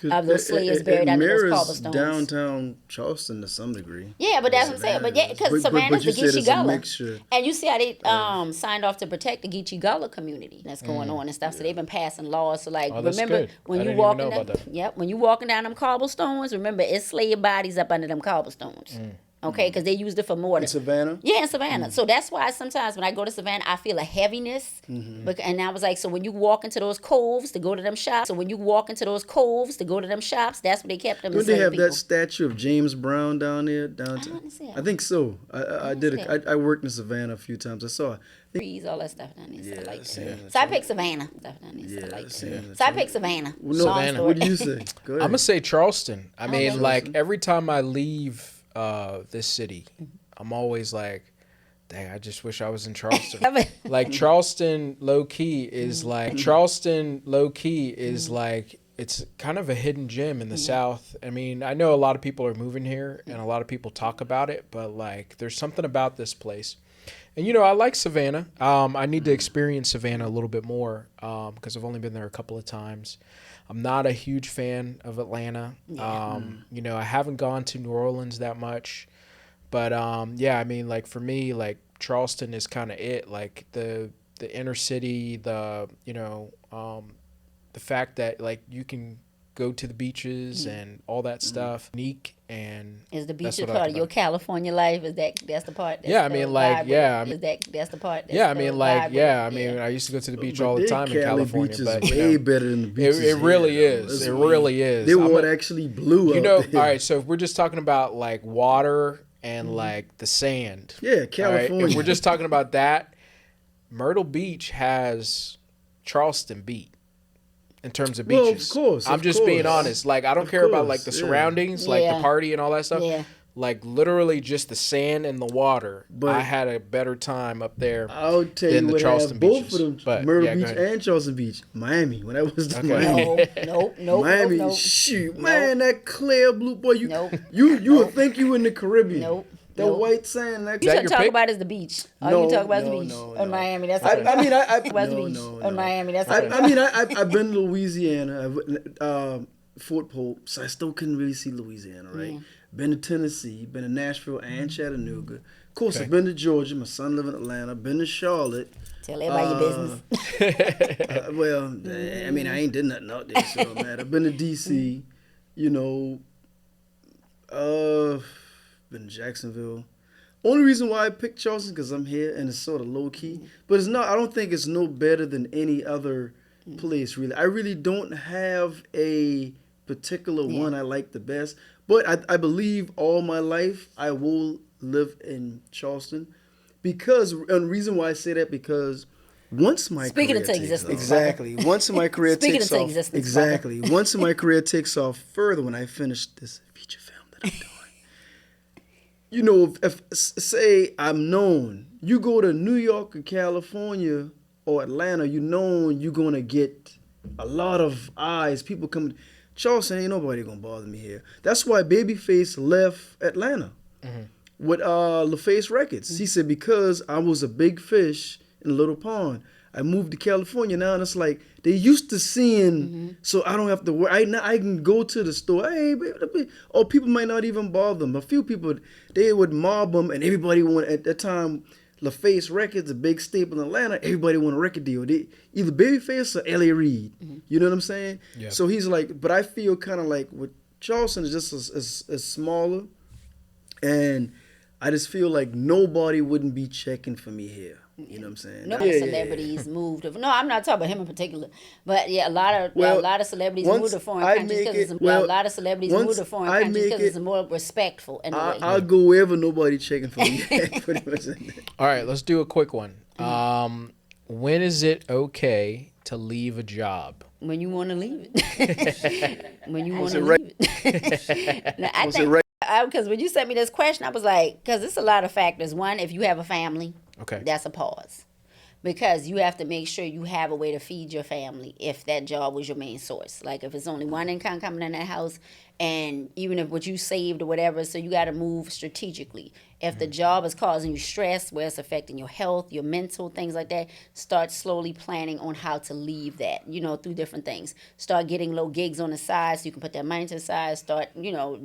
of those slaves buried under those mirrors cobblestones. downtown Charleston to some degree. Yeah, but that's what I'm saying. But yeah, because Savannah's you the said it's a Geechee Gullah. mixture. And you see how they signed off to protect the Geechee Gullah community that's going on and stuff. So they've been passing laws. So like, Oh, that's remember good. when I you didn't even walking know down, about that. yep, when you walking down them cobblestones, remember it's slave bodies up under them cobblestones. Okay, because they used it for mortar. In Savannah? Yeah, in Savannah. So that's why sometimes when I go to Savannah, I feel a heaviness. And I was like, so when you walk into those coves to go to them shops, that's where they kept them. Don't they enslaved have people. that statue of James Brown down there downtown? didn't see it. I think so. I did. see it. I worked in Savannah a few times. I saw it. Trees, all that stuff down there. So I like I seen that. it. So I picked Savannah. Stuff down there. So I Yeah, like I seen that. it. So I picked Savannah. Well, no, Long story. what do you say? Go ahead. I'm gonna say Charleston. I mean, okay. like every time I leave this city, I'm always like, dang, I just wish I was in Charleston. Like Charleston, low key is like it's kind of a hidden gem in the South. I mean, I know a lot of people are moving here and a lot of people talk about it, but like there's something about this place. And you know, I like Savannah. I need to experience Savannah a little bit more because I've only been there a couple of times. I'm not a huge fan of Atlanta. You know, I haven't gone to New Orleans that much. But yeah, I mean, like for me, like Charleston is kind of it. Like the inner city, the fact that like you can go to the beaches and all that stuff. Unique and Is the that's beach a what I part like of your about California life? That's the part? That's Yeah, I the mean, like, vibe yeah, with it? I mean- That's the part. That's Yeah, I the mean, like, vibe with yeah, I it? mean, I used to go to the beach But all the their time in Cali California, beach is but you way know, better than the beaches. it really here, though. is. It's It way- really is. Their I'm water a- actually blue you out know, there. all right. So if we're just talking about like water and like the sand, Yeah, all right, California. if we're just talking about that, Myrtle Beach has Charleston beat in terms of Well, of beaches. course, I'm of just being course. honest. Like, I don't Of care about like the course, yeah. surroundings, like the Yeah. party and all that stuff. Yeah. Like literally just the sand and the water. But I had a better time up there I'll tell than you the what Charleston have both beaches. of them, But Myrtle yeah, go Beach ahead. and Charleston Beach, Miami. When I was to Okay. Miami, Nope. Miami, Nope. shoot, Nope. man, that clear blue boy, you Nope. you would think you in the Caribbean. Nope. The Nope. white sand, that You that should your talk pick? about is the beach. All No, you talk about is no, the beach. no, On no. Miami, that's I mean, West no, Beach. no, On no. Miami, that's I've been to Louisiana, Fort Polk, so I still couldn't really see Louisiana, right? Been to Tennessee, been to Nashville and Chattanooga. Of course, Okay. I've been to Georgia. My son live in Atlanta. Been to Charlotte. Tell everybody your business. Well, I mean, I ain't did nothing out there, so it matter. I've been to D.C., you know, been to Jacksonville. Only reason why I picked Charleston because I'm here and it's sort of low key. But it's not. I don't think it's no better than any other place. Really, I really don't have a particular one I like the best. But I believe all my life I will live in Charleston because, and the reason why I say that because once my Speaking career into takes existence, off, exactly. Once my career Speaking takes into off, existence, exactly. Once my career takes off further, when I finish this feature film that I'm doing, you know, if say I'm known, you go to New York or California or Atlanta, you known you're gonna get a lot of eyes. People come. Charleston ain't nobody gonna bother me here. That's why Babyface left Atlanta with LaFace Records. He said because I was a big fish in a little pond. I moved to California now, and it's like they used to seeing, so I don't have to worry. I can go to the store. Hey, baby, or people might not even bother them. A few people they would mob them, and everybody wanted at that time. LaFace Records, a big staple in Atlanta. Everybody want a record deal. They, either Babyface or L.A. Reid. You know what I'm saying? Yeah. So he's like, but I feel kind of like with Charleston is just as smaller, and I just feel like nobody wouldn't be checking for me here. You know what I'm saying? No Yeah, celebrities moved. No, I'm not talking about him in particular, but yeah, a lot of celebrities once moved to foreign I countries make because it- a well, lot of celebrities once moved to foreign I countries make because it's it- more respectful in a way. I'll go wherever nobody checking for me. Pretty much. All right, let's do a quick one. When is it okay to leave a job? When you want to leave it. When you want to it leave it. Now, I Was it think right? because when you sent me this question, I was like, because it's a lot of factors. One, if you have a family, Okay. that's a pause. Because you have to make sure you have a way to feed your family if that job was your main source. Like if it's only one income coming in that house, and even if what you saved or whatever, so you got to move strategically. If the job is causing you stress, where it's affecting your health, your mental, things like that, start slowly planning on how to leave that, through different things. Start getting little gigs on the side so you can put that money to the side. Start,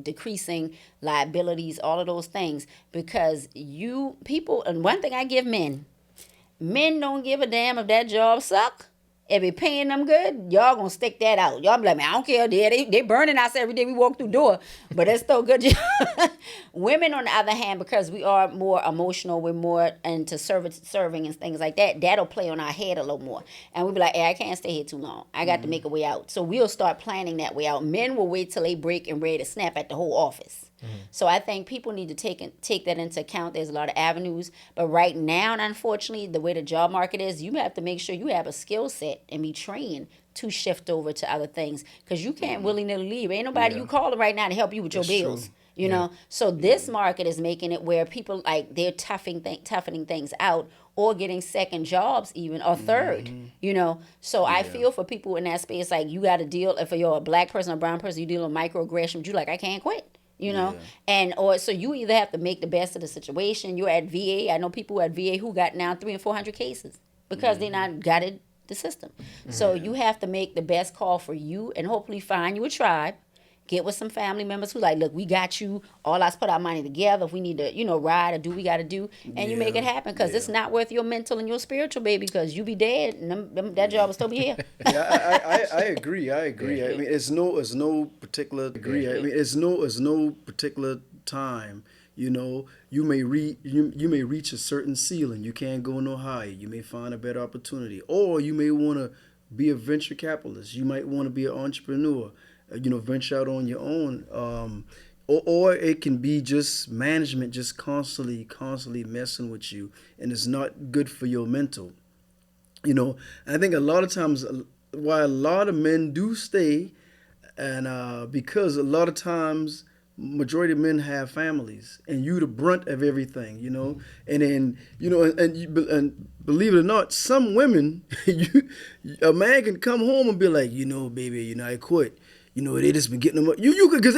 decreasing liabilities, all of those things. Because and one thing I give men don't give a damn if that job suck. If it paying them good, y'all gonna stick that out. Y'all be like, man, I don't care. They burning us every day we walk through the door. But it's still good. Women, on the other hand, because we are more emotional, we're more into serving and things like that, that'll play on our head a little more. And we'll be like, hey, I can't stay here too long. I got to make a way out. So we'll start planning that way out. Men will wait till they break and ready to snap at the whole office. So I think people need to take that into account. There's a lot of avenues. But right now, and unfortunately, the way the job market is, you have to make sure you have a skill set and be trained to shift over to other things. Because you can't willy-nilly leave. Ain't nobody you calling right now to help you with your bills. You know? So this market is making it where people, like, they're toughening things out or getting second jobs even, or third, So I feel for people in that space, like, you got to deal, if you're a black person or brown person, you deal with microaggression, but you like, I can't quit. So you either have to make the best of the situation. You're at VA. I know people at VA who got now 300 and 400 cases because they not got it the system. So you have to make the best call for you and hopefully find you a tribe. Get with some family members who like, look, we got you. All us put our money together. If we need to, ride or do what we got to do, and you make it happen because it's not worth your mental and your spiritual, baby, because you be dead and that job will still be here. I agree. I mean, it's no particular degree. I mean, it's no particular time. You may reach a certain ceiling. You can't go no higher. You may find a better opportunity, or you may want to be a venture capitalist. You might want to be an entrepreneur. Venture out on your own. Or it can be just management just constantly messing with you, and it's not good for your mental. You know, and I think a lot of times why a lot of men do stay, and because a lot of times majority of men have families, and you the brunt of everything, you know, and then you know, and believe it or not, some women, a man can come home and be like, you know, baby, you know, I quit. You know, they just been getting them. You could, cause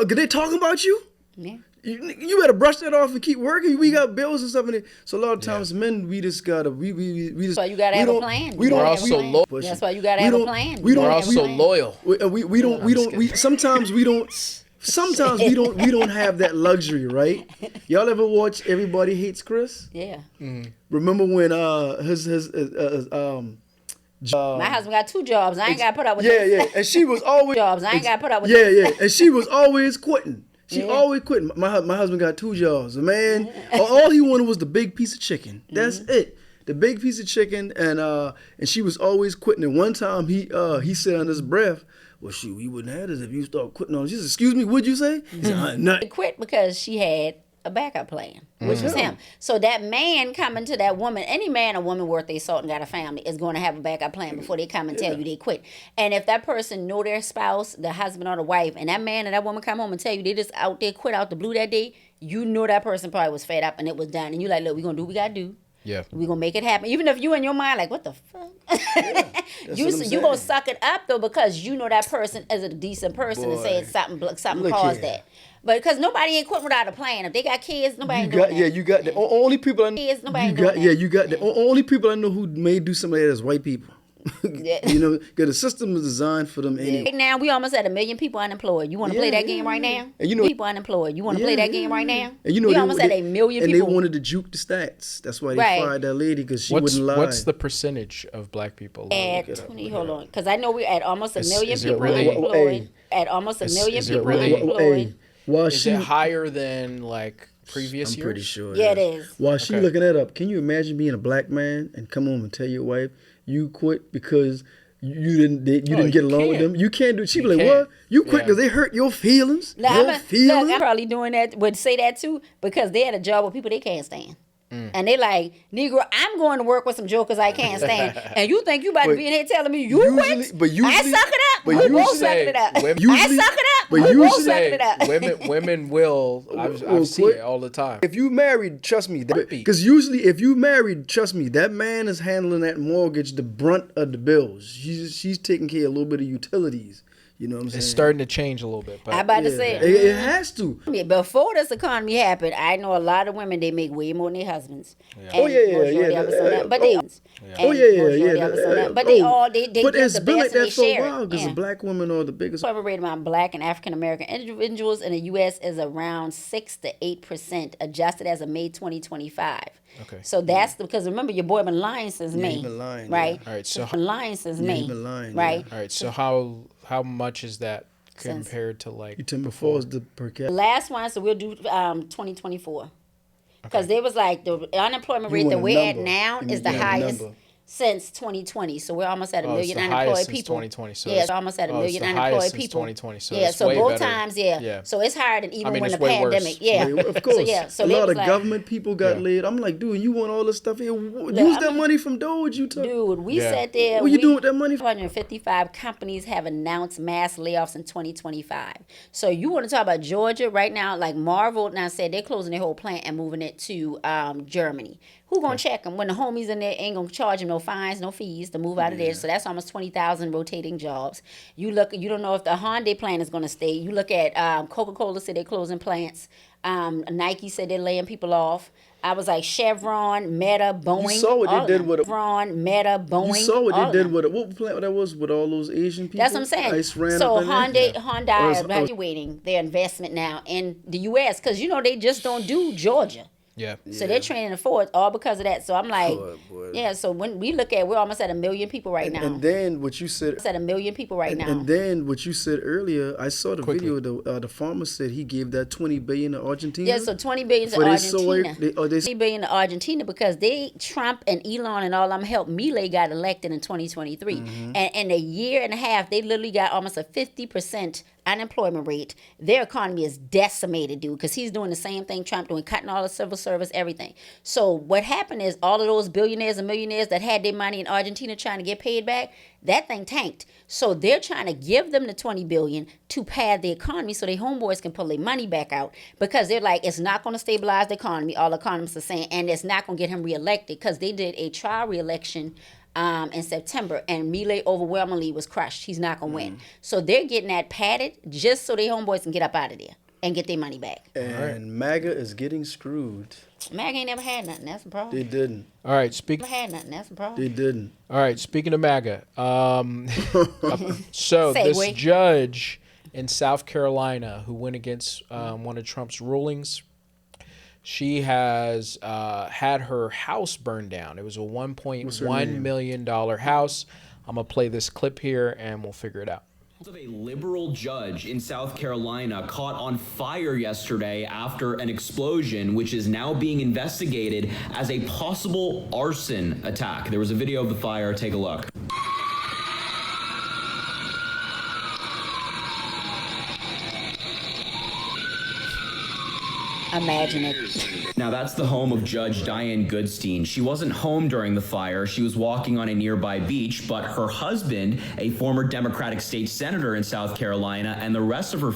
they talking about you. Yeah. You better brush that off and keep working. We got bills and stuff in it. So a lot of times, men, we just gotta we just. That's why you gotta have a plan. We don't. We're also loyal. That's why you gotta have a plan. We don't. We're also loyal. We don't. Sometimes we don't. Sometimes we don't. We don't have that luxury, right? Y'all ever watch Everybody Hates Chris? Yeah. Remember when My husband got 2 jobs. I ain't gotta put up with yeah, this. and she was always jobs. I ain't gotta put up with yeah, this. and she was always quitting. She always quitting. My husband got 2 jobs. The man, all he wanted was the big piece of chicken. That's it. The big piece of chicken, and she was always quitting. And one time he said under his breath, "Well, shoot, we wouldn't have this if you start quitting on." She said, "Excuse me, what'd you say?" He said, "Nothing." She quit because she had a backup plan, which was him. So that man coming to that woman, any man or woman worth their salt and got a family is going to have a backup plan before they come and tell you they quit. And if that person know their spouse, the husband or the wife, and that man and that woman come home and tell you they just out there quit out the blue that day, you know that person probably was fed up and it was done. And you like, look, we're going to do what we got to do. Yeah. We're going to make it happen. Even if you in your mind like, what the fuck? You going to suck it up, though, because you know that person is a decent person and say it's something caused that. But because nobody ain't quitting without a plan. If they got kids, nobody ain't doing that. Yeah, you got the only people I know. Kids, nobody ain't doing that. Yeah, you got the only people I know who may do some of that is white people. You know, because the system is designed for them anyway. Right now, we almost at 1 million people unemployed. You want to play that game right now? And you know, people unemployed. You want to play that game right now? And you know, we almost at 1 million and people. they wanted to juke the stats. That's why they fired that lady, because she wouldn't lie. What's the percentage of black people? At 20, hold on, because I know we're at almost 1 million is it people really- unemployed. At almost 1 million is it people really- unemployed. Is it higher than like previous I'm years? pretty sure. Yeah, it is. While she looking that up, can you imagine being a black man and come home and tell your wife you quit because you didn't get along with them? You can't do it. She be like, "What? You quit because they hurt your feelings? Look, Your feelings?" I'm probably doing that. Would say that too because they had a job with people they can't stand. And they like, Negro, I'm going to work with some jokers I can't stand. And you think you about to be in here telling me you quit? But usually, I suck it up. But We both usually- sucking it up. Women- I suck it up. but We both usually- sucking it up. women will. I've seen it all the time. If you married, trust me, because usually if you married, trust me, that man is handling that mortgage, the brunt of the bills. She's taking care of a little bit of utilities. You know what I'm saying? It's starting to change a little bit. But I about to say it has to. Before this economy happened, I know a lot of women they make way more than their husbands. Oh, yeah. But they, But they all they But give it's the been like best and they that for a share while it. because the black women are the biggest. The rate among Black and African American individuals in the U.S. is around 6 to 8%, adjusted as of May 2025. Okay. So that's because remember your boy been lying since May. He been lying, right? All right. So been lying since May. he been lying, right? all right. So how much is that compared to like You tell me before is the per The capita. last one, so we'll do 2024. Because they was like the unemployment You rate that want a we're at number. now You is the want a highest number. since 2020. So we're almost at a Oh, it's million the unemployed highest since people. 2020. So yeah, it's- it's almost at a oh, it's million the unemployed highest since people. 2020. So yeah, it's so way both better. times, yeah. So it's higher than even when it's the way worse. pandemic. Yeah, Of course. So yeah, so a they lot was of like, government people got Yeah. laid. I'm like, dude, you want all this stuff here? Use I that mean- money from Doge. You took. Dude, we Yeah. sat there. What you doing with that money? 255 companies have announced mass layoffs in 2025. So you want to talk about Georgia right now? Like Marvel now said they're closing their whole plant and moving it to Germany. Who gonna check them when the homies in there ain't gonna charge them no fines, no fees to move out of there? So that's almost 20,000 rotating jobs. You don't know if the Hyundai plant is gonna stay. You look at Coca-Cola said they're closing plants. Nike said they're laying people off. I was like Chevron, Meta, Boeing. You saw what they all of did them. with Chevron, Meta, Boeing. You saw what all they of did them. with it. What plant that was with all those Asian people? That's what I'm saying. Ice ran So up in there? Hyundai is evaluating their investment now in the U.S. because they just don't do Georgia. Yeah. So they're training the Ford all because of that. So I'm like, Boy. yeah. So when we look at, we're almost at 1 million people right now. And then what you said. It's at 1 million people right now. And then what you said earlier, I saw the video. The farmer said he gave that $20 billion to Argentina. Yeah, so 20 billion to For they Argentina. soy- they- 20 billion to Argentina because Trump and Elon and all them helped Milei got elected in 2023. Mm-hmm. And in a year and a half, they literally got almost a 50% unemployment rate. Their economy is decimated, dude, because he's doing the same thing Trump doing, cutting all the civil service, everything. So what happened is all of those billionaires and millionaires that had their money in Argentina trying to get paid back, that thing tanked. So they're trying to give them the $20 billion to pad the economy so their homeboys can pull their money back out, because they're like, it's not going to stabilize the economy. All economists are saying, and it's not going to get him reelected, because they did a trial reelection in September, and Milei overwhelmingly was crushed. He's not gonna win. So they're getting that padded just so their homeboys can get up out of there and get their money back. And MAGA is getting screwed. MAGA ain't never had nothing. That's a problem. They didn't. All right, Never had nothing. That's a problem. They didn't. All right, speaking of MAGA, so this Segue. judge in South Carolina who went against one of Trump's rulings, she has had her house burned down. It was a $1.1 million house. I'm going to play this clip here and we'll figure it out. Of a liberal judge in South Carolina caught on fire yesterday after an explosion, which is now being investigated as a possible arson attack. There was a video of the fire. Take a look. Imagine it. Now, that's the home of Judge Diane Goodstein. She wasn't home during the fire. She was walking on a nearby beach, but her husband, a former Democratic state senator in South Carolina, and the rest of her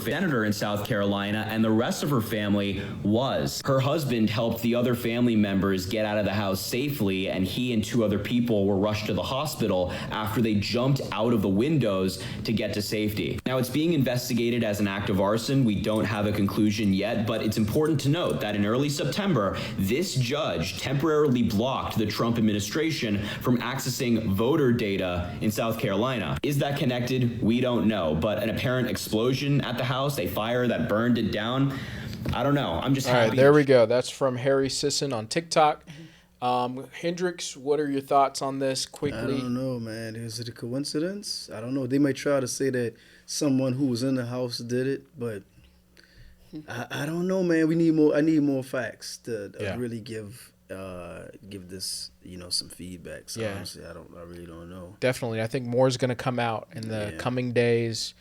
family was. Her husband helped the other family members get out of the house safely, and he and 2 other people were rushed to the hospital after they jumped out of the windows to get to safety. Now, it's being investigated as an act of arson. We don't have a conclusion yet, but it's important to note that in early September, this judge temporarily blocked the Trump administration from accessing voter data in South Carolina. Is that connected? We don't know, but an apparent explosion at the house, a fire that burned it down, I don't know. I'm just All happy. right, there we go. That's from Harry Sisson on TikTok. Hendrix, what are your thoughts on this quickly? I don't know, man. Is it a coincidence? I don't know. They might try to say that someone who was in the house did it, but I don't know, man. I need more facts to really give this, some feedback. So honestly, I really don't know. Definitely. I think more is going to come out in the coming days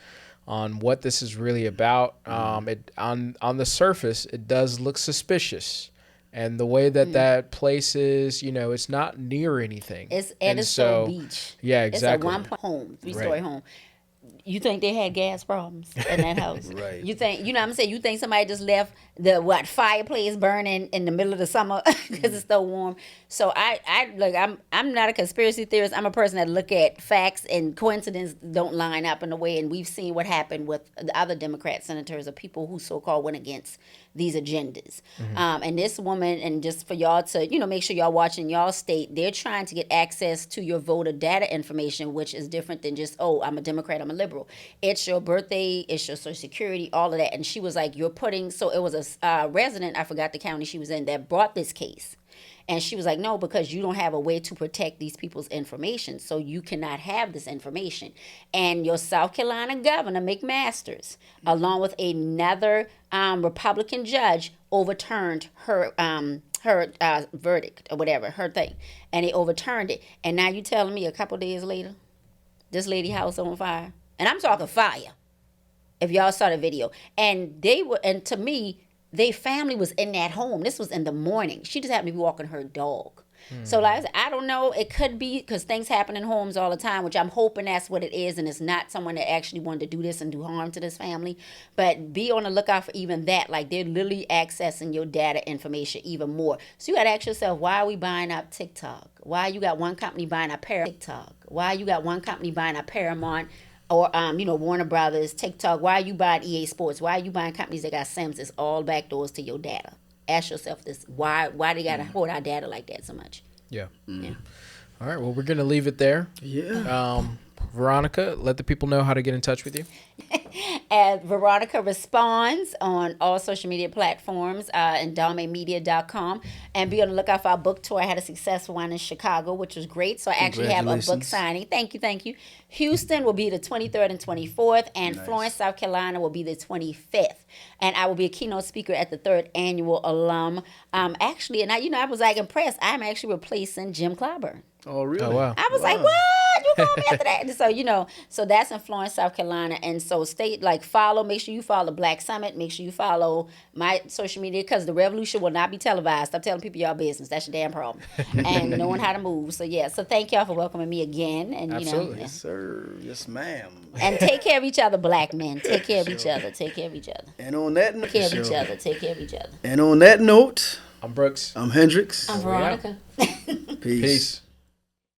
on what this is really about. It on the surface, it does look suspicious. And the way that place is, it's not near anything. It's Edison Beach. Yeah, exactly. It's a 1 home, 3-story home. You think they had gas problems in that house? Right. You think, what I'm saying? You think somebody just left the fireplace burning in the middle of the summer because it's so warm? So I'm not a conspiracy theorist. I'm a person that look at facts, and coincidence don't line up in a way. And we've seen what happened with the other Democrat senators or people who so-called went against these agendas. And this woman, and just for y'all to, make sure y'all watching y'all state, they're trying to get access to your voter data information, which is different than just, I'm a Democrat, I'm a liberal. It's your birthday, it's your social security, all of that. And she was like, so it was a resident, I forgot the county she was in, that brought this case. And she was like, no, because you don't have a way to protect these people's information. So you cannot have this information. And your South Carolina governor, McMaster's, along with another Republican judge, overturned her verdict or whatever, her thing. And they overturned it. And now you telling me a couple days later, this lady house on fire. And I'm talking fire. If y'all saw the video. And to me, their family was in that home. This was in the morning. She just happened to be walking her dog. So like I said, I don't know. It could be because things happen in homes all the time, which I'm hoping that's what it is, and it's not someone that actually wanted to do this and do harm to this family. But be on the lookout for even that. Like, they're literally accessing your data information even more. So you got to ask yourself, why are we buying up TikTok? Why you got one company buying up TikTok? Why you got one company buying up Paramount? Or, Warner Brothers, TikTok. Why are you buying EA Sports? Why are you buying companies that got SIMs? It's all backdoors to your data. Ask yourself this. Why they got to hold our data like that so much? Yeah. Yeah. All right. Well, we're going to leave it there. Yeah. Veronica, let the people know how to get in touch with you. As Veronica Responds on all social media platforms and dalmaymedia.com. And be on the lookout for our book tour. I had a successful one in Chicago, which was great. So I actually have a book signing. Thank you. Houston will be the 23rd and 24th. And nice. Florence, South Carolina will be the 25th. And I will be a keynote speaker at the 3rd annual alum. Actually, and I was like impressed. I'm actually replacing Jim Clyburn. Oh, really? Oh, wow. I was like, what? You called me after that? So, so that's in Florence, South Carolina. And so stay follow. Make sure you follow Black Summit. Make sure you follow my social media because the revolution will not be televised. Stop telling people y'all business. That's your damn problem. And knowing how to move. So yeah. So thank y'all for welcoming me again. And Absolutely. Yes, sir. Yes, ma'am. and take care of each other, Black men. Take care of each other. Take care of each other. And on that note, Take care of each other. Take care of each other. And on that note, I'm Brooks. I'm Hendrix. I'm Veronica. Peace. Peace.